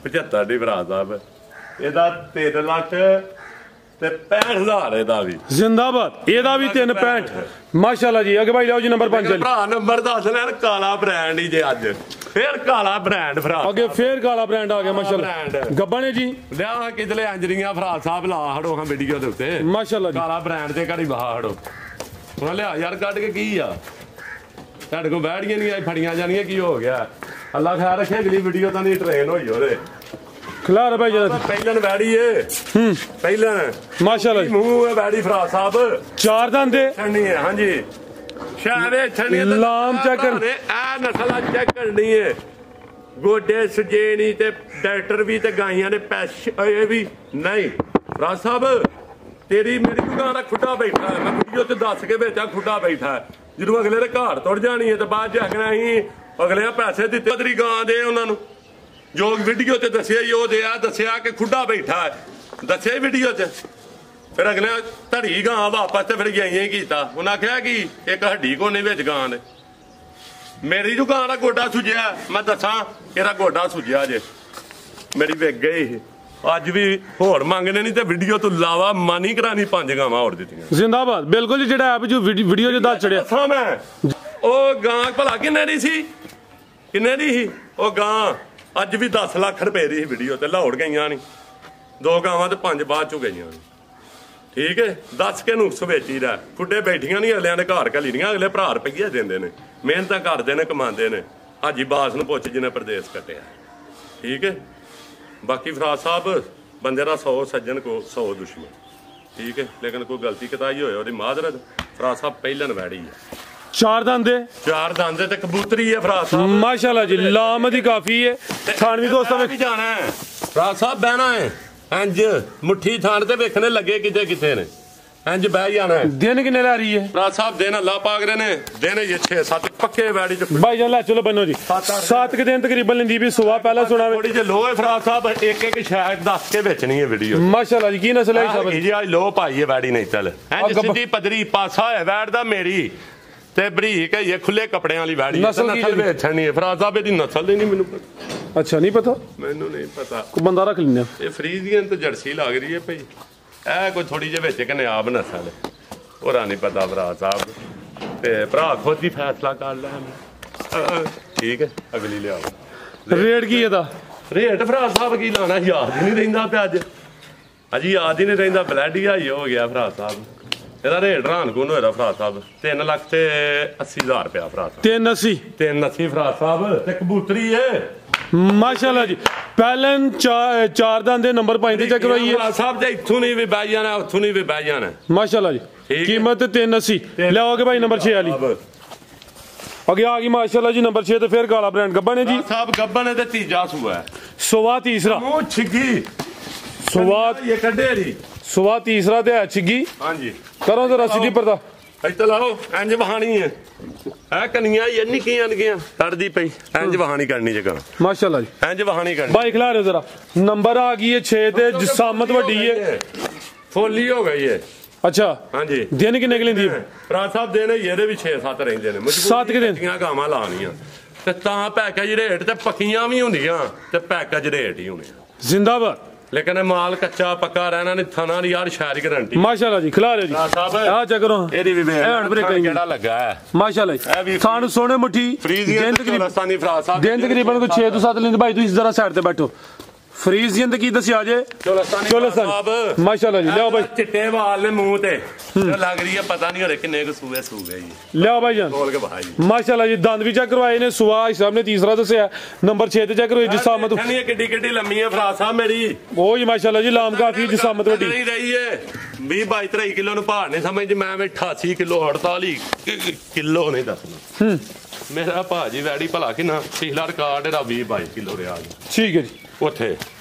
Speaker 1: 75 ਦੀ ਫਰਾਜ ਸਾਹਿਬ ਇਹਦਾ 3 ਲੱਖ ਤੇ 65,000 ਇਹਦਾ ਵੀ
Speaker 2: ਜ਼ਿੰਦਾਬਾਦ ਇਹਦਾ ਵੀ 365 ਮਾਸ਼ਾਅੱਲਾ ਜੀ ਅੱਗੇ ਭਾਈ ਲਿਆਓ ਜੀ ਨੰਬਰ 5
Speaker 1: ਭਰਾ ਨੰਬਰ ਦੱਸ ਲੈਣ ਕਾਲਾ ਬ੍ਰਾਂਡ ਹੀ ਜੇ ਅੱਜ ਫੇਰ ਕਾਲਾ ਬ੍ਰਾਂਡ ਫਰਾ
Speaker 2: ਅੱਗੇ ਫੇਰ ਕਾਲਾ ਬ੍ਰਾਂਡ ਆ ਗਿਆ ਮਾਸ਼ਾਅੱਲਾ ਗੱਬਾਂ ਨੇ ਜੀ
Speaker 1: ਲਿਆ ਕਿਦਲੇ ਅੰਜਰੀਆਂ ਫਰਾਜ ਸਾਹਿਬ ਲਾ ਹੜੋ ਹਾਂ ਵੀਡੀਓ ਦੇ ਉੱਤੇ
Speaker 2: ਮਾਸ਼ਾਅੱਲਾ ਜੀ
Speaker 1: ਕਾਲਾ ਬ੍ਰਾਂਡ ਤੇ ਘੜੀ ਬਾਹ ਹੜੋ ਹੁਣ ਲਿਆ ਯਾਰ ਕੱਢ ਕੇ ਕੀ ਆ ਤੁਹਾਡੇ ਕੋਲ ਬੈਠੀਆਂ ਨਹੀਂ ਆਈ ਫੜੀਆਂ ਜਾਣੀਆਂ ਕੀ ਹੋ ਗਿਆ ਅੱਲਾ ਖੈਰ ਰੱਖੇ ਅਗਲੀ ਵੀਡੀਓ ਤਾਂ ਨਹੀਂ ਟ੍ਰੇਨ ਹੋਈ ਉਹਦੇ
Speaker 2: ਖਿਲਾਰ ਭਾਈ ਜਦ
Speaker 1: ਪਹਿਲਨ ਬੈੜੀ ਏ ਪਹਿਲਨ
Speaker 2: ਮਾਸ਼ਾਅੱਲਾ ਜੀ
Speaker 1: ਮੂੰਹ ਹੈ ਬੈੜੀ ਫਰਾ ਸਾਹਿਬ
Speaker 2: ਚਾਰ ਦੰਦ ਦੇ
Speaker 1: ਛੱਡਣੀ ਹੈ ਹਾਂਜੀ ਸ਼ਾਇਦ ਛੱਡਣੀ
Speaker 2: ਲਾਮ ਚੈੱਕ ਕਰ
Speaker 1: ਇਹ ਨਸਲ ਚੈੱਕ ਕਰਨੀ ਹੈ ਗੋਡੇ ਸਜੇਣੀ ਤੇ ਡਾਕਟਰ ਵੀ ਤੇ ਗਾਈਆਂ ਦੇ ਪੈਸੇ ਇਹ ਵੀ ਨਹੀਂ ਫਰਾ ਸਾਹਿਬ ਤੇਰੀ ਮੇਰੀ ਦੁਕਾਨ ਦਾ ਖੁੱਡਾ ਬੈਠਾ ਹੈ ਮੈਂ ਵੀਡੀਓ ਤੇ ਦੱਸ ਕੇ ਵੇਚਾਂ ਖੁੱਡਾ ਬੈਠਾ ਹੈ ਜਦੋਂ ਅਗਲੇ ਦੇ ਘਰ ਤੁਰ ਜਾਣੀ ਹੈ ਤੇ ਬਾਅਦ ਜਾਗਣਾ ਅਸੀਂ ਅਗਲੇ ਪੈਸੇ ਦਿੱਤੇ ਤੇਰੀ ਗਾਂ ਦੇ ਉਹਨਾਂ ਨੂੰ ਜੋ ਵੀਡੀਓ ਤੇ ਦੱਸਿਆ ਹੀ ਉਹ ਦੱਸਿਆ ਕਿ ਖੁੱਡਾ ਬੈਠਾ ਹੈ ਦੱਸਿਆ ਵੀਡੀਓ 'ਚ ਫਿਰ ਅਗਲੇ ਧੜੀ ਗਾਂ ਵਾਪਸ ਤੇ ਫਿਰ ਗਈਆਂ ਹੀ ਕੀਤਾ ਉਹਨਾਂ ਆਖਿਆ ਕਿ ਇੱਕ ਹੱਡੀ ਕੋਨੇ ਵਿੱਚ ਗਾਂ ਨੇ ਮੇਰੀ ਦੁਕਾਨ ਦਾ ਗੋਡਾ ਸੁੱਜਿਆ ਮੈਂ ਦੱਸਾਂ ਇਹਦਾ ਗੋਡਾ ਸੁੱਜਿਆ ਜੇ ਮੇਰੀ ਵਿਕ ਗਈ ਅੱਜ ਵੀ ਹੋਰ ਮੰਗਣੇ ਨਹੀਂ ਤੇ ਵੀਡੀਓ ਤੋਂ ਇਲਾਵਾ ਮਾਨੀ ਕਰਾਣੀ 5 ਗਾਵਾਂ ਹੋਰ ਦਿੱਤੀਆਂ
Speaker 2: ਜ਼ਿੰਦਾਬਾਦ ਬਿਲਕੁਲ ਜੀ ਜਿਹੜਾ ਐਪ ਜੋ ਵੀਡੀਓ 'ਚ ਦੱਸ ਚੜਿਆ
Speaker 1: ਦੱਸਾਂ ਮੈਂ ਉਹ ਗਾਂ ਭਲਾ ਕਿੰਨੇ ਦੀ ਸੀ ਕਿੰਨੇ ਦੀ ਸੀ ਉਹ ਗਾਂ ਅੱਜ ਵੀ 10 ਲੱਖ ਰੁਪਏ ਦੀ ਸੀ ਵੀਡੀਓ ਤੇ ਲਾਹੌਰ ਗਈਆਂ ਨਹੀਂ 2 ਗਾਵਾਂ ਤੇ 5 ਬਾਅਦ ਚੋਂ ਗਈਆਂ ਨੇ ਠੀਕ ਹੈ ਦੱਸ ਕੇ ਨੁਕਸ ਵੇਚੀ ਦਾ ਖੁੱਡੇ ਬੈਠੀਆਂ ਨਹੀਂ ਅਗਲਿਆਂ ਦੇ ਘਰ ਘਲੀ ਦੀਆਂ ਅਗਲੇ ਭਰਾ ਰੁਪਈਏ ਦਿੰਦੇ ਨੇ ਮਿਹਨਤਾਂ ਕਰਦੇ ਨੇ ਕਮਾਉਂਦੇ ਨੇ ਹਾਜੀ ਬਾਸ ਨੂੰ ਪੁੱਛ ਜਿਹਨੇ ਪ੍ਰਦੇਸ਼ ਕੱਟਿਆ ਠੀਕ ਹੈ ਬਾਕੀ ਫਰਾਜ਼ ਸਾਹਿਬ ਬੰਦੇ ਦਾ 100 ਸੱਜਣ ਕੋ 100 ਦੁਸ਼ਮਣ ਠੀਕ ਹੈ ਲੇਕਿਨ ਕੋਈ ਗਲਤੀ ਕਤਾਈ ਹੋਏ ਉਹਦੀ ਮਾਜ਼ਰਤ ਫਰਾਜ਼ ਸਾਹਿਬ ਪਹਿਲਨ ਵੈੜੀ ਹੈ
Speaker 2: ਚਾਰ ਦੰਦ ਦੇ
Speaker 1: ਤੇ ਕਬੂਤਰੀ ਹੈ ਫਰਾਜ਼ ਸਾਹਿਬ
Speaker 2: ਮਾਸ਼ਾਅੱਲਾ ਜੀ ਲਾਮ ਦੀ ਕਾਫੀ ਹੈ ਥਾਣਵੀ ਦੋਸਤਾਂ
Speaker 1: ਵੀ ਜਾਣਾ ਹੈ ਫਰਾਜ਼ ਸਾਹਿਬ ਬਹਿਣਾ ਹੈ ਇੰਜ ਮੁੱਠੀ ਥਾਣ ਤੇ ਵੇਖਣੇ ਲੱਗੇ ਕਿਤੇ ਨੇ ਇੰਜ ਬਹਿ ਜਾਣਾ ਹੈ
Speaker 2: ਦਿਨ ਕਿੰਨੇ ਲੈ ਰਹੀ ਹੈ
Speaker 1: ਫਰਾਜ਼ ਸਾਹਿਬ ਦਿਨ ਅੱਲਾ ਪਾਕ ਰਹੇ ਨੇ ਦਿਨ ਇਹ 6-7 ਪੱਕੇ ਵੈੜੀ ਚ
Speaker 2: ਭਾਈ ਜਾਨ ਲੈ ਚਲੋ ਬੰਨੋ ਜੀ 7 ਕਿ ਦਿਨ ਤਕਰੀਬਨ ਲੈਂਦੀ ਵੀ ਸੁਬਾ ਪਹਿਲਾਂ ਸੁਣਾ
Speaker 1: ਥੋੜੀ ਜਿਹੀ ਲੋ ਹੈ ਫਰਾਜ਼ ਸਾਹਿਬ ਇੱਕ ਸ਼ਾਇਦ ਦੱਸ ਕੇ ਵੇਚਣੀ ਹੈ ਵੀਡੀਓ
Speaker 2: ਮਾਸ਼ਾਅੱਲਾ ਜੀ ਕੀ ਨਸਲ ਹੈ ਸ਼ਾਬਾਸ਼
Speaker 1: ਜੀ ਅੱਜ ਲੋ ਪਾਈ ਹੈ ਵੈੜੀ ਨਹੀਂ ਚੱਲ ਇੰਜ ਸਿੱਧੀ ਪਦਰੀ ਪਾਸਾ ਹੈ ਵੈੜ ਦਾ ਮੇਰੀ ਤੇ ਬਰੀਕ ਹੈ ਇਹ ਖੁੱਲੇ ਕੱਪੜਿਆਂ ਵਾਲੀ ਵੈੜੀ ਨਸਲ ਵੇਚਣੀ ਹੈ ਫਰਾਜ਼ ਸਾਹਿਬ ਇਹਦੀ ਨਸਲ ਦੀ ਨਹੀਂ ਮੈਨੂੰ ਪਤਾ
Speaker 2: ਅੱਛਾ ਨਹੀਂ ਪਤਾ
Speaker 1: ਮੈਨੂੰ ਨਹੀਂ ਪਤਾ
Speaker 2: ਕੋਈ ਬੰਦਾ ਰੱਖ ਲੈਣਾ
Speaker 1: ਇਹ ਫਰੀਜ਼ੀਅਨ ਤੇ ਜਰਸੀ ਲੱਗ ਰਹੀ ਹੈ ਭਾਈ ਇਹ ਕੋਈ ਥੋੜੀ ਜਿਹੀ ਵਿੱਚ ਕਿ ਨਿਆਬ ਨਸਲ ਹੋਰਾਂ ਨਹੀਂ ਪਤਾ ਭਰਾ ਸਾਹਿਬ ਤੇ ਭਰਾ ਖੁਦ ਹੀ ਫੈਸਲਾ ਕਰ ਲੈ ਠੀਕ ਹੈ ਅਗਲੀ ਲਿਆਓ
Speaker 2: ਰੇਟ ਕੀ ਇਹਦਾ
Speaker 1: ਰੇਟ ਭਰਾ ਸਾਹਿਬ ਕੀ ਲਾਣਾ ਯਾਦ ਹੀ ਨਹੀਂ ਰਹਿੰਦਾ ਪਿਆ ਅੱਜ ਯਾਦ ਹੀ ਨਹੀਂ ਰਹਿੰਦਾ ਬਲੱਡ ਹੀ ਹਾਈ ਹੋ ਗਿਆ ਭਰਾ ਸਾਹਿਬ ਇਹਦਾ ਰੇਟ ਰਾਨਕੂਨ ਹੋਇਆ ਭਰਾ ਸਾਹਿਬ 3 ਲੱਖ ਤੇ 80,000 ਰੁਪਇਆ ਭਰਾ ਸਾਹਿਬ 380 ਭਰਾ ਸਾਹਿਬ ਤੇ ਕਬੂਤਰੀ ਏ
Speaker 2: ਮਾਸ਼ਾਅੱਲਾ ਜੀ ਪਹਿਲਨ ਚਾਰ ਦੰਦ ਦੇ ਨੰਬਰ 5 ਤੇ ਚੈੱਕ ਕਰਵਾਈਏ
Speaker 1: ਭਰਾ ਸਾਹਿਬ ਦੇ ਇੱਥੋਂ ਨਹੀਂ ਵੀ ਬਹਿ ਜਾਣਾ ਉੱਥੋਂ ਨਹੀਂ ਵੀ ਬਹਿ ਜਾਣਾ
Speaker 2: ਮਾਸ਼ਾਅੱਲਾ ਜੀ ਕੀਮਤ 380 ਲਿਆਓਗੇ ਭਾਈ ਨੰਬਰ 6 ਵਾਲੀ ਅੱਗੇ ਆ ਗਈ ਮਾਸ਼ਾਅੱਲਾ ਜੀ ਨੰਬਰ 6 ਤੇ ਫਿਰ ਕਾਲਾ ਬ੍ਰਾਂਡ ਗੱਬਾ ਨੇ ਜੀ
Speaker 1: ਸਾਹਿਬ ਗੱਬਾ ਨੇ ਤੇ ਤੀਜਾ ਸੂਆ ਹੈ
Speaker 2: ਸੁਵਾ ਤੀਸਰਾ
Speaker 1: ਮੂੰਹ ਛਿੱਗੀ
Speaker 2: ਸੁਵਾ
Speaker 1: ਇਹ ਕੱਢੇ ਦੀ
Speaker 2: ਸੁਵਾ ਤੀਸਰਾ ਤੇ ਹੈ ਛਿੱਗੀ
Speaker 1: ਹਾਂਜੀ
Speaker 2: ਕਰੋ ਜ਼ਰਾ ਸਿੱਧੀ ਪਰਦਾ
Speaker 1: ਇੱਥੇ ਲਾਓ ਇੰਜ ਵਹਾਣੀ ਹੈ ਇਹ ਕਨੀਆਂ ਇਹ ਨਿੱਕੀਆਂ ਨਿੱਕੀਆਂ ਕੱਢਦੀ ਪਈ ਇੰਜ ਵਹਾਣੀ ਕਰਨੀ ਜਗਾ
Speaker 2: ਮਾਸ਼ਾਅੱਲਾ ਜੀ
Speaker 1: ਇੰਜ ਵਹਾਣੀ ਕਰਨੀ
Speaker 2: ਬਾਈ ਖਿਲਾ ਰਹੇ ਜ਼ਰਾ ਨੰਬਰ ਆ ਗਈ ਹੈ 6 ਤੇ ਜਸਾਮਤ ਵੱਡੀ ਹੈ
Speaker 1: ਫੋਲੀ ਹੋ ਗਈ ਹੈ
Speaker 2: ਅੱਛਾ
Speaker 1: ਹਾਂਜੀ
Speaker 2: ਦਿਨ ਕਿੰਨੇ ਕਿ ਲੈਂਦੀ ਹੈ
Speaker 1: ਭਰਾ ਸਾਹਿਬ ਦਿਨ ਇਹਦੇ ਵੀ 6-7 ਰਹਿੰਦੇ ਨੇ
Speaker 2: 7 ਕਿ ਦਿਨ
Speaker 1: ਗਾਵਾਂ ਲਾਣੀਆਂ ਤੇ ਤਾਂ ਪੈਕੇਜ ਰੇਟ ਤੇ ਪੱਕੀਆਂ ਵੀ ਹੁੰਦੀਆਂ ਤੇ ਪੈਕੇਜ ਰੇਟ ਹੀ ਹੋਣੇ
Speaker 2: ਜ਼ਿੰਦਾਬਾਦ
Speaker 1: ਲੇਕਿਨ ਇਹ ਮਾਲ ਕੱਚਾ ਪੱਕਾ ਰਹਿਣਾ ਨਹੀਂ ਥਣਾ ਦੀ ਯਾਰ ਸ਼ਾਇਰੀ ਗਾਰੰਟੀ
Speaker 2: ਮਾਸ਼ਾਅੱਲਾ ਜੀ ਖਿਲਾ ਰਹੇ ਜੀ
Speaker 1: ਸਾਹਿਬ
Speaker 2: ਆ ਚੈੱਕ ਕਰੋ
Speaker 1: ਇਹਦੀ ਵੀ ਕਿਹੜਾ ਲੱਗਾ ਹੈ
Speaker 2: ਮਾਸ਼ਾਅੱਲਾ ਜੀ ਥਾਣ ਸੋਹਣੇ ਮੁੱਠੀ
Speaker 1: ਦਿਨ ਤਕਰੀਬਨ
Speaker 2: ਦਿਨ ਤਕਰੀਬਨ ਕੋਈ 6 ਤੋਂ 7 ਲੈਂਦੇ ਭਾਈ ਤੁਸੀਂ ਜ਼ਰਾ ਸਾਈਡ ਤੇ ਬੈਠੋ ਫਰੀਜ਼ੀਅਨ ਤੇ ਕੀ ਦੱਸਿਆ ਜੇ ਚੋਲਸਤਾਨ ਮਾਸ਼ਾਅੱਲਾ ਜੀ ਲਿਆਓ ਭਾਈ
Speaker 1: ਚਿੱਟੇ ਵਾਲ ਨੇ ਮੂੰਹ ਤੇ ਲੱਗ ਰਹੀ ਹੈ ਪਤਾ ਨਹੀਂ ਹੋਰੇ ਕਿੰਨੇ ਕੁ ਸੂਏ ਸੂਗੇ ਜੀ
Speaker 2: ਲਿਆਓ ਭਾਈ ਜਾਨ
Speaker 1: ਬੋਲ ਕੇ ਭਾਈ ਜੀ
Speaker 2: ਮਾਸ਼ਾਅੱਲਾ ਜੀ ਦੰਦ ਵੀ ਚੈੱਕ ਕਰਵਾਏ ਨੇ ਸੁਆ ਸਾਹਿਬ ਨੇ ਤੀਸਰਾ ਦੱਸਿਆ ਨੰਬਰ 6 ਤੇ ਚੈੱਕ ਕਰਵਾਈ ਜਸਾਮਤ
Speaker 1: ਨਹੀਂ ਕਿੱਡੀ ਕਿੱਡੀ ਲੰਮੀ ਹੈ ਫਰਾ ਸਾਹਿਬ ਮੇਰੀ
Speaker 2: ਉਹ ਜੀ ਮਾਸ਼ਾਅੱਲਾ ਜੀ ਲਾਮ ਕਾਫੀ ਜਸਾਮਤ ਵੱਡੀ
Speaker 1: ਨਹੀਂ ਰਹੀ ਹੈ 20-22 ਕਿਲੋ ਨੂੰ ਭਾਰ ਨਹੀਂ ਸਮਝ ਮੈਂ 88 ਕਿਲੋ 48 ਕਿਲੋ ਨਹੀਂ ਦੱਸਣਾ ਮੇਰਾ ਭਾਜੀ ਵੈੜੀ ਭਲਾ ਕਿੰਨਾ ਪਿਛਲਾ ਰਿਕਾਰਡ ਇਹਦਾ 20-22 ਕਿਲੋ ਰਿਹਾ
Speaker 2: ਠੀਕ ਹੈ ਜੀ
Speaker 1: ਉੱਥੇ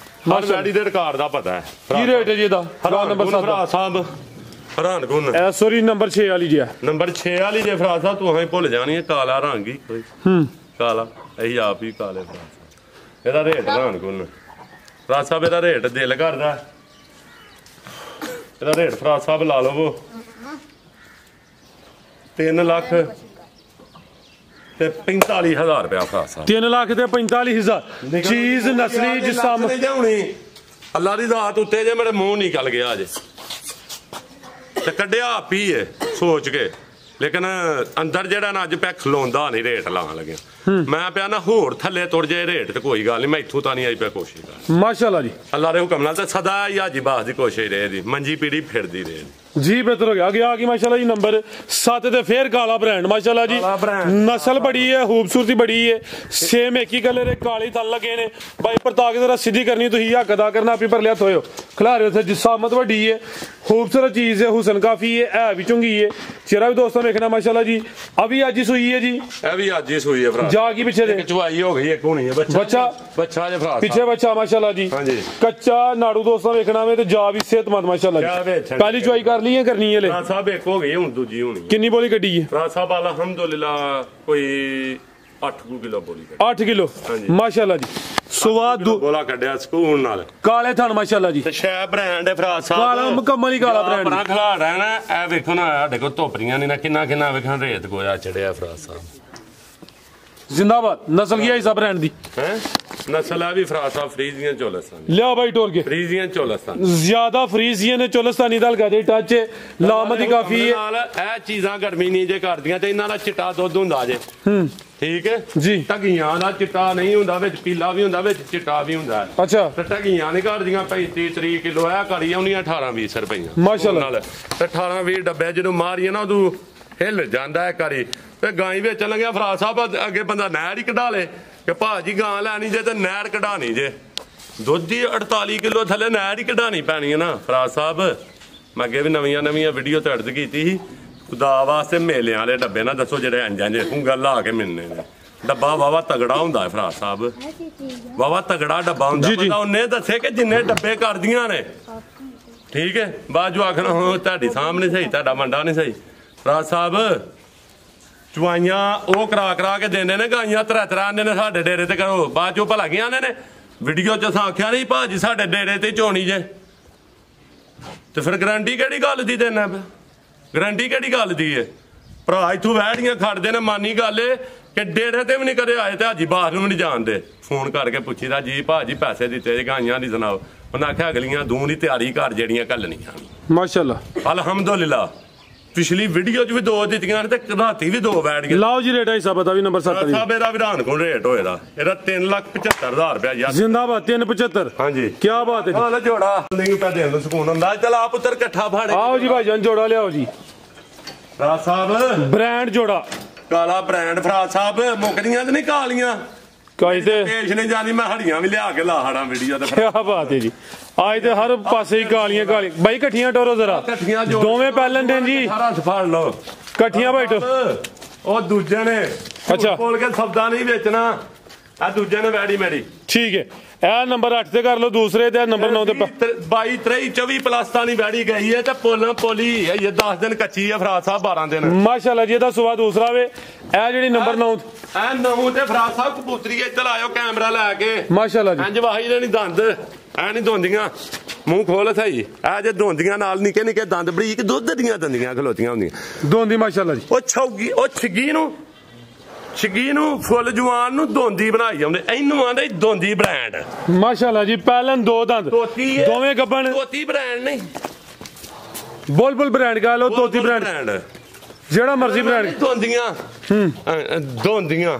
Speaker 1: ਹਰ ਵੈੜੀ ਦੇ ਰਿਕਾਰਡ ਦਾ ਪਤਾ ਹੈ
Speaker 2: ਕੀ ਰੇਟ ਹੈ ਜੀ ਇਹਦਾ ਨੰਬਰ 7
Speaker 1: ਭਰਾ ਸਾਹਿਬ ਹੈਰਾਨ ਗੁਣ
Speaker 2: ਸੌਰੀ ਨੰਬਰ 6 ਵਾਲੀ ਜੀ
Speaker 1: ਨੰਬਰ 6 ਵਾਲੀ ਜੇ ਫਰਾ ਸਾਹਿਬ ਤੂੰ ਹੀ ਭੁੱਲ ਜਾਣੀ ਹੈ ਕਾਲਾ ਰੰਗ ਹੀ ਕੋਈ ਕਾਲਾ ਅਸੀਂ ਆਪ ਹੀ ਕਾਲੇ ਫਰਾ ਸਾਹਿਬ ਇਹਦਾ ਰੇਟ ਹੈਰਾਨ ਗੁਣ ਫਰਾ ਸਾਹਿਬ ਇਹਦਾ ਰੇਟ ਦਿਲ ਕਰਦਾ ਇਹਦਾ ਰੇਟ ਫਰਾ ਸਾਹਿਬ ਲਾ ਲਵੋ 3 ਲੱਖ ਤੇ 45,000 ਰੁਪਇਆ ਫਰਾ ਸਾਹਿਬ
Speaker 2: 3 ਲੱਖ ਤੇ 45,000 ਚੀਜ਼ ਨਸਲੀ ਜਿਸਮ
Speaker 1: ਅੱਲਾ ਦੀ ਦਾਤ ਉੱਤੇ ਜੇ ਮੇਰੇ ਮੂੰਹ ਨਿਕਲ ਗਿਆ ਜੇ ਤੇ ਕੱਢਿਆ ਆਪ ਹੀ ਹੈ ਸੋਚ ਕੇ ਲੇਕਿਨ ਅੰਦਰ ਜਿਹੜਾ ਨਾ ਅੱਜ ਪੈ ਖਲੋਂਦਾ ਨਹੀਂ ਰੇਟ ਲਾਉਣ ਲੱਗਿਆ ਮੈਂ ਪਿਆ ਨਾ ਹੋਰ ਥੱਲੇ ਤੁਰ ਜਾਏ ਰੇਟ ਤੇ ਕੋਈ ਗੱਲ ਨਹੀਂ ਮੈਂ ਇੱਥੋਂ ਤਾਂ ਨਹੀਂ ਆਈ ਪਿਆ ਕੋਸ਼ਿਸ਼ ਕਰ
Speaker 2: ਮਾਸ਼ਾਅੱਲਾ ਜੀ
Speaker 1: ਅੱਲਾ ਦੇ ਹੁਕਮ ਨਾਲ ਤਾਂ ਸਦਾ ਹੀ ਹਾਜੀ ਬਾਸ ਦੀ ਕੋਸ਼ਿਸ਼ ਰਹੇ ਦੀ ਮੰਜੀ ਪੀੜੀ ਫਿਰਦੀ ਰਹੇ
Speaker 2: जी बेहतर हो गया आगे आ गई माशाल्लाह जी नंबर 7 ਤੇ ਫੇਰ ਕਾਲਾ ਬ੍ਰਾਂਡ ਮਾਸ਼ਾਅੱਲਾ ਜੀ ਨਸਲ ਬੜੀ ਹੈ ਖੂਬਸੂਰਤੀ ਬੜੀ ਹੈ ਸੇਮ ਇੱਕ ਹੀ ਕਲਰ ਹੈ ਕਾਲੀ ਥਲ ਲੱਗੇ ਨੇ ਬਾਈ ਪ੍ਰਤਾਪ ਜਰਾ ਸਿੱਧੀ ਕਰਨੀ ਤੁਸੀਂ ਹੱਕ ਅਦਾ ਕਰਨਾ ਆਪੀ ਪਰ ਲਿਆ ਥੋਇਓ ਖਿਲਾਰੇ ਉੱਥੇ ਜਿਸਾਮਤ ਵੱਡੀ ਹੈ खूबसूरत चीज है हुसन काफी है भी चुंगी है चेहरा भी दोस्तों देखना माशाल्लाह जी अभी आज ही सुई है जी
Speaker 1: अभी आज ही सुई है
Speaker 2: जा की पीछे दे
Speaker 1: चुवाई हो गई एक होनी है बच्चा जे भरा
Speaker 2: पीछे बच्चा माशाल्लाह जी
Speaker 1: हां जी
Speaker 2: कच्चा नाड़ू दोस्तों देखना में तो जा भी सेहतमंद माशाल्लाह जी पहली चुवाई कर ली है करनी है ले
Speaker 1: भरा साहब एक हो गई हुन दूजी होनी
Speaker 2: कितनी बोली कड्डी है
Speaker 1: भरा साहब अल्हम्दुलिल्लाह कोई 8 किलो बोली
Speaker 2: 8 किलो माशाल्लाह जी स्वाद
Speaker 1: बोला कड्या ਸਕੂਨ ਨਾਲ
Speaker 2: ਕਾਲੇ ਥਣ ਮਾਸ਼ਾਅੱਲਾ ਜੀ
Speaker 1: ਤੇ ਸ਼ੈ ਬ੍ਰਾਂਡ ਹੈ ਭਰਾ ਸਾਹਿਬ
Speaker 2: ਕਾਲਾ ਮੁਕੰਮਲ ਹੀ ਕਾਲਾ ਬ੍ਰਾਂਡ
Speaker 1: ਆਪਣਾ ਖਿਲਾ ਰਹਿਣਾ ਇਹ ਵੇਖੋ ਨਾ ਸਾਡੇ ਕੋਲ ਧੋਪਰੀਆਂ ਨਹੀਂ ਨਾ ਕਿੰਨਾ ਵੇਖਾਂ ਰੇਤ ਗੋਇਆ ਚੜਿਆ ਭਰਾ ਸਾਹਿਬ
Speaker 2: जिंदाबाद नस्ल की है इस ब्रांड दी
Speaker 1: है नस्ल है भी भरा ਸਾਹਿਬ ਫਰੀਜ਼ੀਆਂ ਚੋਲਸਤਾਨੀ
Speaker 2: लिया भाई टोल के
Speaker 1: ਫਰੀਜ਼ੀਆਂ ਚੋਲਸਤਾਨੀ
Speaker 2: ज्यादा फ्रीजियन ने चोलस्तानी दाल का दे टच लामती काफी है
Speaker 1: ਨਾਲ ਇਹ ਚੀਜ਼ਾਂ ਗਰਮੀ ਨਹੀਂ ਜੇ ਕਰਦੀਆਂ ਤੇ ਇਹਨਾਂ ਦਾ ਚਿੱਟਾ ਦੁੱਧ ਹੁੰਦਾ ਜੇ ਠੀਕ ਹੈ
Speaker 2: जी
Speaker 1: ਢਗੀਆਂ ਦਾ ਚਿੱਟਾ ਨਹੀਂ ਹੁੰਦਾ ਵਿੱਚ ਪੀਲਾ ਵੀ ਹੁੰਦਾ ਵਿੱਚ ਚਿੱਟਾ ਵੀ ਹੁੰਦਾ
Speaker 2: अच्छा
Speaker 1: ਤੇ ਢਗੀਆਂ ਨਹੀਂ ਕਰਦੀਆਂ 35-30 ਕਿਲੋ ਇਹ ਕਰੀ ਆਉਣੀਆਂ 18-20 ਰੁਪਈਆ
Speaker 2: माशाल्लाह
Speaker 1: ਨਾਲ ਤੇ 18-20 ਡੱਬੇ ਜਦੋਂ ਮਾਰੀਏ ਨਾ ਉਦੋਂ ਹਿੱਲ ਜਾਂਦਾ ਹੈ ਕਰੀ ਤੇ ਗਾਂ ਵਿੱਚ ਲੱਗਿਆ ਭਰਾ ਸਾਹਿਬ ਅੱਗੇ ਬੰਦਾ ਨਹਿਰ ਹੀ ਕਢਾ ਲੇ ਕਿ ਭਾਜੀ ਗਾਂ ਲੈਣੀ ਜੇ ਤੇ ਨਹਿਰ ਕਢਾਣੀ ਜੇ ਦੁੱਧ ਦੀ 48 ਕਿਲੋ ਥੱਲੇ ਨਹਿਰ ਹੀ ਕਢਾਣੀ ਪੈਣੀ ਹੈ ਨਾ ਭਰਾ ਸਾਹਿਬ ਮੈਂ ਅੱਗੇ ਵੀ ਨਵੀਆਂ ਵੀਡੀਓ ਤੇ ਅਰਜ਼ ਕੀਤੀ ਸੀ ਖੁਦਾ ਵਾਸਤੇ ਮੇਲਿਆਂ ਵਾਲੇ ਡੱਬੇ ਨਾ ਦੱਸੋ ਜਿਹੜੇ ਅੰਜਾਂ ਜੇ ਉਂਗਲ ਲਾ ਕੇ ਮਿਲਨੇ ਨੇ ਡੱਬਾ ਵਾਵਾ ਤਗੜਾ ਹੁੰਦਾ ਹੈ ਭਰਾ ਸਾਹਿਬ ਵਾਵਾ ਤਗੜਾ ਡੱਬਾ ਹੁੰਦਾ ਬੰਦਾ ਉਹਨੇ ਦੱਸੇ ਕਿ ਜਿੰਨੇ ਡੱਬੇ ਕਰਦੀਆਂ ਨੇ ਠੀਕ ਹੈ ਬਾਅਦ ਜੋ ਆਖਣਾ ਹੋ ਤੁਹਾਡੀ ਸਾਹਮਣੇ ਸਹੀ ਤੁਹਾਡਾ ਮੰਡਾ ਨਹੀਂ ਸਹੀ ਭਰਾ ਸਾਹਿਬ ਚੁਆਈਆਂ ਉਹ ਕਰਾ ਕੇ ਦਿੰਦੇ ਨੇ ਗਾਈਆਂ ਤਰਾ ਆਂਦੇ ਨੇ ਸਾਡੇ ਡੇਰੇ ਤੇ ਕਰੋ ਬਾਅਦ ਚੋਂ ਭਲਾ ਗਈਆਂ ਨੇ ਵੀਡੀਓ ਚ ਅਸਾਂ ਆਖਿਆ ਨਹੀਂ ਭਾਜੀ ਸਾਡੇ ਡੇਰੇ ਤੇ ਝੋਣੀ ਜੇ ਤੇ ਫਿਰ ਗਰੰਟੀ ਕਿਹੜੀ ਗੱਲ ਦੀ ਦੇਣਾ ਗਰੰਟੀ ਕਿਹੜੀ ਗੱਲ ਦੀ ਏ ਭਰਾ ਇਥੋਂ ਵਹਿੜੀਆਂ ਖੜਦੇ ਨੇ ਮਾਨੀ ਗੱਲ ਏ ਕਿ ਡੇਰੇ ਤੇ ਵੀ ਨਹੀਂ ਕਦੇ ਆਏ ਤੇ ਹਾਜੀ ਬਾਹਰ ਨੂੰ ਵੀ ਨਹੀਂ ਜਾਣਦੇ ਫੋਨ ਕਰਕੇ ਪੁੱਛੀਦਾ ਜੀ ਭਾਜੀ ਪੈਸੇ ਦਿੱਤੇ ਜੇ ਗਾਈਆਂ ਦੀ ਜਨਾਬ ਉਹਨਾਂ ਆਖਿਆ ਅਗਲੀਆਂ ਦੂੰ ਦੀ ਤਿਆਰੀ ਕਰ ਜਿਹੜੀਆਂ ਘੱਲਣੀਆਂ
Speaker 2: माशाल्लाह
Speaker 1: ਅਲਹਮਦੁਲਿਲਾ ਪਿਛਲੀ ਵੀਡੀਓ 'ਚ ਵੀ 2 ਦਿੱਤੀਆਂ ਨੇ ਤੇ ਰਾਤੀ ਵੀ 2 ਬੈਠ ਗਏ
Speaker 2: लाओ जी रेट हिसाब बता भी नंबर 7 जी
Speaker 1: ਸਾਹਿਬ ਇਹਦਾ ਵਿਧਾਨ ਕੋਲ ਰੇਟ ਹੋਏਦਾ ਇਹਦਾ 3,75,000 ਰੁਪਇਆ ਯਾਰ
Speaker 2: जिंदाबाद 375
Speaker 1: ਹਾਂਜੀ
Speaker 2: क्या बात है जी
Speaker 1: ਹਾਲ ਜੋੜਾ ਨਹੀਂ ਪੈ ਦੇਣ ਨੂੰ ਸਕੂਨ ਹੁੰਦਾ ਚਲ ਆ ਪੁੱਤਰ ਇਕੱਠਾ ਫਾੜੇ
Speaker 2: आओ जी भाईजान जोड़ा ले आओ जी
Speaker 1: ਭਰਾ ਸਾਹਿਬ
Speaker 2: ब्रांड जोड़ा
Speaker 1: ਕਾਲਾ ਬ੍ਰਾਂਡ ਭਰਾ ਸਾਹਿਬ ਮੁੱਕਦੀਆਂ ਤੇ ਨਹੀਂ ਕਾਲੀਆਂ
Speaker 2: कई ते
Speaker 1: ਪੇਸ਼ ਨਹੀਂ ਜਾਣੀ ਮੈਂ ਹੜੀਆਂ ਵੀ ਲਿਆ ਕੇ ਲਾ ਹੜਾਂ ਵੀਡੀਓ ਤੇ
Speaker 2: क्या बात है जी आज ते हर पासे ही कालियां काली भाई कट्ठियां टोरो जरा
Speaker 1: ਇਕੱਠੀਆਂ ਜੋੜ
Speaker 2: दोवें पैलन देन जी
Speaker 1: ਸਾਰਾ ਫੜ ਲਓ
Speaker 2: कट्ठियां बैठो
Speaker 1: ਉਹ ਦੂਜੇ ਨੇ
Speaker 2: ਅੱਛਾ।
Speaker 1: ਬੋਲ ਕੇ ਸੌਦਾ ਨਹੀਂ ਵੇਚਣਾ ਆ ਦੂਜੇ ਨੇ ਵੈੜੀ ਮੇਰੀ
Speaker 2: ठीक है ਇਹ ਨੰਬਰ 8 ਤੇ ਕਰ ਲਓ ਦੂਸਰੇ ਤੇ ਨੰਬਰ 9 ਤੇ
Speaker 1: 22 23 24 ਪਲੱਸ ਤਾਂ ਨਹੀਂ ਵੈੜੀ ਗਈ ਹੈ ਤੇ ਪੋਲੀ ਹੈ ਇਹ 10 ਦਿਨ ਕੱਚੀ ਹੈ ਫਰਾਦ ਸਾਹਿਬ 12 ਦਿਨ
Speaker 2: ਮਾਸ਼ਾਅੱਲਾ ਜੀ ਇਹਦਾ ਸੁਆ ਦੂਸਰਾ ਵੇ ਇਹ ਜਿਹੜੀ ਨੰਬਰ 9
Speaker 1: ਐ ਨਹੂ ਤੇ ਫਰਾਦ ਸਾਹਿਬ ਕਬੂਤਰੀ ਇੱਧਰ ਆਇਓ ਕੈਮਰਾ ਲੈ ਕੇ
Speaker 2: ਮਾਸ਼ਾਅੱਲਾ ਜੀ
Speaker 1: ਇੰਜ ਵਾਹੀ ਦੇ ਨਹੀਂ ਦੰਦ ਐ ਨਹੀਂ ਦੋਂਦੀਆਂ ਮੂੰਹ ਖੋਲ ਸਹੀ ਐ ਜੇ ਦੋਂਦੀਆਂ ਨਾਲ ਨਿੱਕੇ ਦੰਦ ਬਰੀਕ ਦੁੱਧ ਦੀਆਂ ਦੰਦੀਆਂ ਖਲੋਤੀਆਂ ਹੁੰਦੀਆਂ
Speaker 2: ਦੋਂਦੀ ਮਾਸ਼ਾਅੱਲਾ ਜੀ
Speaker 1: ਉਹ ਛੌਗੀ ਉਹ ਛਿੱਗੀ ਨੂੰ ਫੁੱਲ ਜਵਾਨ ਨੂੰ ਦੋਂਦੀ ਬਣਾਈ ਜਾਂਦੇ ਇਹਨੂੰ ਆਂਦੇ ਦੋਂਦੀ ਬ੍ਰਾਂਡ
Speaker 2: ਮਾਸ਼ਾਅੱਲਾ ਜੀ ਪਹਿਲਨ 2 ਦੰਦ ਦੋਵੇਂ ਗੱਬਣ
Speaker 1: ਤੋਤੀ ਬ੍ਰਾਂਡ ਨਹੀਂ
Speaker 2: ਬੁਲਬੁਲ ਬ੍ਰਾਂਡ ਕਹ ਲਓ ਤੋਤੀ ਬ੍ਰਾਂਡ ਜਿਹੜਾ ਮਰਜ਼ੀ ਬ੍ਰਾਂਡ
Speaker 1: ਦੋਂਦੀਆਂ ਦੋਂਦੀਆਂ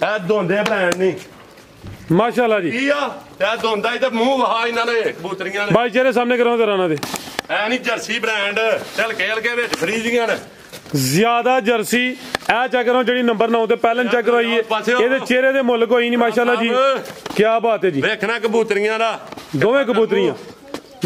Speaker 1: ਇਹ ਦੋਂਦੇ ਬ੍ਰਾਂਡ ਨਹੀਂ
Speaker 2: ਮਾਸ਼ਾਅੱਲਾ ਜੀ
Speaker 1: ਕੀ ਆ ਇਹ ਦੋਂਦਾ ਹੀ ਤੇ ਮੂੰਹ ਵਹਾ ਇਹਨਾਂ ਨੇ ਕਬੂਤਰੀਆਂ ਨੇ
Speaker 2: ਭਾਈ ਚਿਹਰੇ ਸਾਹਮਣੇ ਕਰੋ ਤੇ ਰਾਣਾ ਦੇ
Speaker 1: ਐ ਨਹੀਂ ਜਰਸੀ ਬ੍ਰਾਂਡ ਹਲਕੇ ਵਿੱਚ ਫਰੀਜ਼ੀਆਂ ਨੇ
Speaker 2: ਜ਼ਿਆਦਾ ਜਰਸੀ ਇਹ ਚੈੱਕ ਕਰੋ ਜਿਹੜੀ ਨੰਬਰ 9 ਤੇ ਪਹਿਲਨ ਚੈੱਕ ਕਰਵਾਈਏ ਇਹਦੇ ਚਿਹਰੇ ਦੇ ਮੁੱਲ ਕੋਈ ਨਹੀਂ ਮਾਸ਼ਾਅੱਲਾ ਜੀ ਕੀ ਬਾਤ ਹੈ ਜੀ
Speaker 1: ਵੇਖਣਾ ਕਬੂਤਰੀਆਂ ਦਾ
Speaker 2: ਦੋਵੇਂ ਕਬੂਤਰੀਆਂ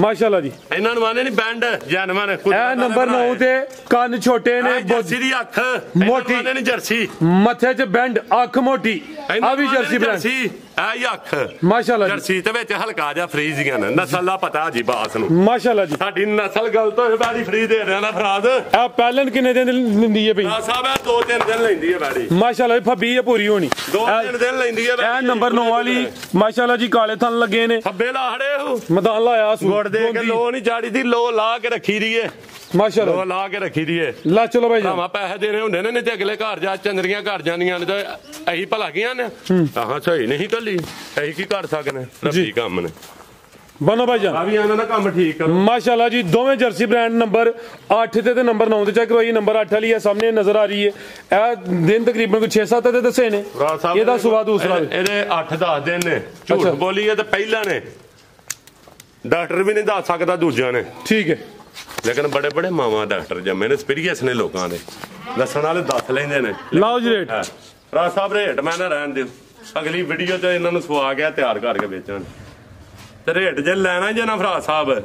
Speaker 2: ਮਾਸ਼ਾਅੱਲਾ ਜੀ
Speaker 1: ਇਹਨਾਂ ਨੂੰ ਆਨੇ ਨਹੀਂ ਬੈਂਡ ਜਨਮਨ
Speaker 2: ਇਹ ਨੰਬਰ 9 ਤੇ ਕੰਨ ਛੋਟੇ ਨੇ
Speaker 1: ਜਰਸੀ ਦੀ ਅੱਖ
Speaker 2: ਮੋਟੀ
Speaker 1: ਨਹੀਂ ਜਰਸੀ
Speaker 2: ਮੱਥੇ 'ਚ ਬੈਂਡ ਅੱਖ ਮੋਟੀ ਆ ਵੀ ਜਰਸੀ ਬ੍ਰਾਂਡ
Speaker 1: ਜਰਸੀ ਆਈ ਅੱਖ
Speaker 2: ਮਾਸ਼ਾਅੱਲਾ ਜੀ
Speaker 1: ਜਰਸੀ ਤੇ ਵਿੱਚ ਹਲਕਾ ਜਿਹਾ ਫਰੀਜ਼ੀਆਂ ਨੇ ਨਸਲ ਦਾ ਪਤਾ ਜੀ ਬਾਸ ਨੂੰ
Speaker 2: ਮਾਸ਼ਾਅੱਲਾ ਜੀ
Speaker 1: ਸਾਡੀ ਨਸਲ ਗਲਤ ਹੋਏ ਬਾੜੀ ਫਰੀ ਦੇ ਰਿਹਾ ਨਾ ਫਰਾਦ
Speaker 2: ਇਹ ਪਹਿਲਨ ਕਿੰਨੇ ਦਿਨ ਲੈਂਦੀ ਹੈ ਭਈ
Speaker 1: ਆ ਸਾਹਿਬ ਇਹ 2-3 ਦਿਨ ਲੈਂਦੀ ਹੈ ਬਾੜੀ
Speaker 2: ਮਾਸ਼ਾਅੱਲਾ ਫੱਬੀ ਹੈ ਪੂਰੀ ਹੋਣੀ
Speaker 1: 2-3 ਦਿਨ ਲੈਂਦੀ ਹੈ
Speaker 2: ਇਹ ਨੰਬਰ 9 ਵਾਲੀ ਮਾਸ਼ਾਅੱਲਾ ਜੀ ਕਾਲੇ ਥਣ ਲੱਗੇ ਨੇ
Speaker 1: ਖੱਬੇ ਲਾਹੜੇ ਹੋ
Speaker 2: ਮੈਦਾਨ ਲਾਇਆ
Speaker 1: ਗੁੜ ਦੇ ਕੇ ਲੋ ਨਹੀਂ ਚਾੜੀ ਦੀ ਲੋ ਲਾ ਕੇ ਰੱਖੀ ਦੀ ਏ
Speaker 2: ਮਾਸ਼ਾਅੱਲਾ
Speaker 1: ਲੋ ਲਾ ਕੇ ਰੱਖੀ ਦੀ ਏ
Speaker 2: ਲਾ ਚਲੋ ਭਾਈ
Speaker 1: ਭਾਵੇਂ ਪੈਸੇ ਦੇਣੇ ਹੁੰਦੇ ਨੇ ਨਹੀਂ ਤੇ ਅਗਲੇ ਘਰ ਜਾ ਚੰਦਰੀਆਂ ਘਰ ਜਾਂਦੀਆਂ ਨੇ ਤੇ ਅਸੀਂ ਭਲਾ ਗਈਆਂ ਨੇ ਤਾਂ ਸਹੀ ਨਹੀਂ ਕੱਲੀ ਅਸੀਂ ਕੀ ਕਰ ਸਕਨੇ ਰੱਬੀ ਕੰਮ ਨੇ
Speaker 2: ਬਨੋ ਭਾਈ ਜਾਨ
Speaker 1: ਆ ਵੀ ਇਹਨਾਂ ਦਾ ਕੰਮ ਠੀਕ ਕਰੋ
Speaker 2: ਮਾਸ਼ਾਅੱਲਾ ਜੀ ਦੋਵੇਂ ਜਰਸੀ ਬ੍ਰਾਂਡ ਨੰਬਰ 8 ਤੇ ਨੰਬਰ 9 ਤੇ ਚੈੱਕ ਕਰਵਾਈ ਨੰਬਰ 8 ਵਾਲੀ ਹੈ ਸਾਹਮਣੇ ਨਜ਼ਰ ਆ ਰਹੀ ਹੈ ਇਹ ਦਿਨ ਤਕਰੀਬਨ ਕੋਈ 6-7 ਤੇ ਦੱਸੇ ਨੇ ਇਹਦਾ ਸੁਆ ਦੂਸਰਾ
Speaker 1: ਇਹਦੇ 8-10 ਦਿਨ ਨੇ ਝੂਠ ਬੋਲੀ ਹੈ ਤੇ ਪਹਿਲਾਂ ਨੇ ਡਾਕਟਰ ਵੀ ਨਹੀਂ ਦੱਸ ਸਕਦਾ ਦੂਜਿਆਂ ਨੇ
Speaker 2: ਠੀਕ ਹੈ
Speaker 1: ਲੇਕਿਨ ਬੜੇ ਬੜੇ ਮਾਵਾਂ ਡਾਕਟਰ ਜੰਮੇ ਨੇ ਸਪੀਰੀਅਸ ਨੇ ਲੋਕਾਂ ਦੇ ਦੱਸਣ ਵਾਲੇ ਦੱਸ ਲੈਂਦੇ ਨੇ।
Speaker 2: ਲਓ ਜੀ ਰੇਟ
Speaker 1: ਭਰਾ ਸਾਹਿਬ ਰੇਟ ਮੈਂ ਨਾ ਰਹਿਣ ਦਿਓ, ਅਗਲੀ ਵੀਡੀਓ 'ਚ ਇਹਨਾਂ ਨੂੰ ਸਵਾ ਗਿਆ ਤਿਆਰ ਕਰਕੇ ਵੇਚਣ ਤੇ ਰੇਟ ਜੇ ਲੈਣਾ ਜੇ ਨਾ ਭਰਾ ਸਾਹਿਬ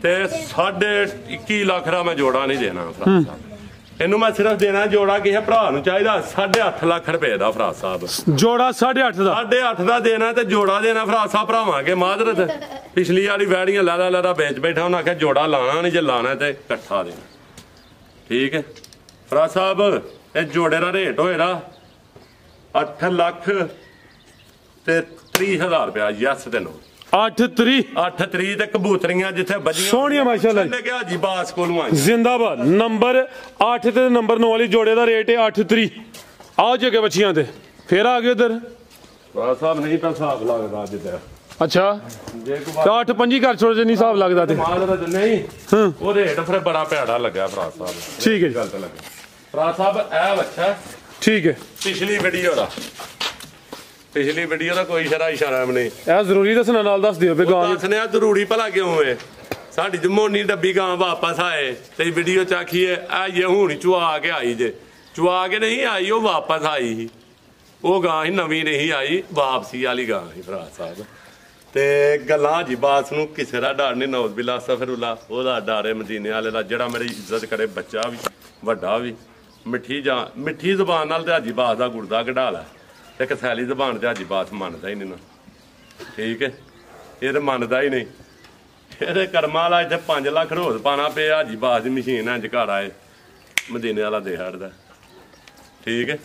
Speaker 1: ਤੇ 21.5 ਲੱਖ ਦਾ ਮੈਂ ਜੋੜਾ ਨਹੀਂ ਦੇਣਾ ਭਰਾ ਸਾਹਿਬ, ਇਹਨੂੰ ਮੈਂ ਸਿਰਫ ਦੇਣਾ ਜੋੜਾ ਕਿਸੇ ਭਰਾ ਨੂੰ ਚਾਹੀਦਾ 8.5 ਲੱਖ ਰੁਪਏ ਦਾ ਭਰਾ ਸਾਹਿਬ,
Speaker 2: ਜੋੜਾ 8.5 ਦਾ
Speaker 1: 8.5 ਦਾ ਦੇਣਾ ਤੇ ਜੋੜਾ ਦੇਣਾ ਭਰਾ ਸਾਹਿਬ ਭਰਾਵਾਂਗੇ ਮਾਜ਼ਰਤ। ਪਿਛਲੀ ਵਾਲੀ ਵੈੜੀਆਂ ਲਾਦਾ ਵੇਚ ਬੈਠਾ, ਉਹਨਾਂ ਆਖਿਆ ਜੋੜਾ ਲਾਣਾ ਨਹੀਂ, ਜੇ ਲਾਣਾ ਤੇ ਇਕੱਠਾ ਦੇਣਾ। ਠੀਕ ਹੈ ਭਰਾ ਸਾਹਿਬ, ਇਹ ਜੋੜੇ ਦਾ ਰੇਟ ਹੋਏਗਾ 8 ਲੱਖ ਤੇ 30,000 ਰੁਪਇਆ। ਯੈਸ ਤੇ ਨੋ
Speaker 2: 8 ਤਰੀਕ
Speaker 1: 8 ਤਰੀਕ ਤੇ ਕਬੂਤਰੀਆਂ ਜਿੱਥੇ ਵੱਜੀਆਂ
Speaker 2: ਸੋਹਣੀਆਂ ਮਾਸ਼ਾਅੱਲਾ
Speaker 1: ਲੈ ਕੇ ਹਾਜੀ ਬਾਸ ਕੋਲੋਂ ਆਈ
Speaker 2: ਜ਼ਿੰਦਾਬਾਦ। ਨੰਬਰ 8 ਤੇ ਨੰਬਰ 9 ਵਾਲੀ ਜੋੜੇ ਦਾ ਰੇਟ ਹੈ 8 ਤਰੀਕ। ਆਓ ਜਗੇ ਬੱਚੀਆਂ ਤੇ ਫੇਰ ਆ ਗਏ ਉਧਰ
Speaker 1: ਭਰਾ ਸਾਹਿਬ, ਨਹੀਂ ਤਾਂ ਹਿਸਾਬ ਲੱਗਦਾ ਅੱਜ ਤੇ।
Speaker 2: ਅੱਛਾ
Speaker 1: ਜੇ
Speaker 2: ਤਾਂ 8-5 ਘਰ ਛੋੜ ਜੇ ਨਹੀਂ ਹਿਸਾਬ ਲੱਗਦਾ ਤੇ
Speaker 1: ਮਾਜ਼ਰਤ ਨਹੀਂ, ਉਹ ਰੇਟ ਫਿਰ ਬੜਾ ਭੈੜਾ ਲੱਗਿਆ ਭਰਾ ਸਾਹਿਬ।
Speaker 2: ਠੀਕ ਹੈ ਜੀ,
Speaker 1: ਗਲਤ ਲੱਗਾ ਭਰਾ ਸਾਹਿਬ। ਇਹ ਬੱਚਾ
Speaker 2: ਠੀਕ ਹੈ।
Speaker 1: ਪਿਛਲੀ ਵੀਡੀਓ ਦਾ ਕੋਈ ਇਸ਼ਾਰਾ ਨਹੀਂ,
Speaker 2: ਇਹ ਜ਼ਰੂਰੀ ਦੱਸਣਾ, ਨਾਲ ਦੱਸ ਦਿਓ ਵੀ ਗਾਂ
Speaker 1: ਦੱਸਣੇ ਆ ਜ਼ਰੂਰੀ ਭਲਾ ਕਿਉਂ ਏ। ਸਾਡੀ ਜਮੋਨੀ ਡੱਬੀ ਗਾਂ ਵਾਪਸ ਆਏ ਤੇ ਵੀਡੀਓ ਚ ਆਖੀਏ ਆ ਇਹ ਹੁਣ ਚੁਆ ਕੇ ਆਈ ਜੇ, ਚੁਆ ਕੇ ਨਹੀਂ ਆਈ, ਉਹ ਵਾਪਸ ਆਈ ਸੀ। ਉਹ ਗਾਂ ਹੀ ਨਵੀਂ ਨਹੀਂ ਆਈ, ਵਾਪਸੀ ਵਾਲੀ ਗਾਂ ਸੀ ਭਰਾ ਸਾਹਿਬ। ਤੇ ਗੱਲਾਂ ਜੀ ਬਾਸ ਨੂੰ ਕਿਸੇ ਦਾ ਡਰ ਨਹੀਂ, ਨੌਜ਼ ਬਿਲਾ ਸਫਰੁੱਲਾ ਉਹਦਾ ਡਰ ਹੈ ਮਦੀਨੇ ਵਾਲੇ ਦਾ, ਜਿਹੜਾ ਮੇਰੀ ਇੱਜ਼ਤ ਕਰੇ ਬੱਚਾ ਵੀ ਵੱਡਾ ਵੀ। ਮਿੱਠੀ ਜ਼ਬਾਨ ਨਾਲ ਤੇ ਹਾਜੀ ਬਾਸ ਦਾ ਗੁਰਦਾ ਕਢਾ ਲੈ, ਤੇ ਕਸੈਲੀ ਜ਼ਬਾਨ ਤੇ ਹਾਜੀ ਬਾਸ ਮੰਨਦਾ ਹੀ ਨਹੀਂ ਨਾ। ਠੀਕ ਹੈ, ਇਹ ਤੇ ਮੰਨਦਾ ਹੀ ਨਹੀਂ। ਇਹਦੇ ਕਰਮਾਂ ਵਾਲਾ ਇੱਥੇ 5 ਲੱਖ ਰੋਜ਼ ਪਾਣਾ ਪਿਆ, ਹਾਜੀ ਬਾਸ ਦੀ ਮਸ਼ੀਨ ਇੰਜ ਘਰ ਆਏ ਮਦੀਨੇ ਵਾਲਾ ਦੇ ਹਟਦਾ। ਠੀਕ ਹੈ,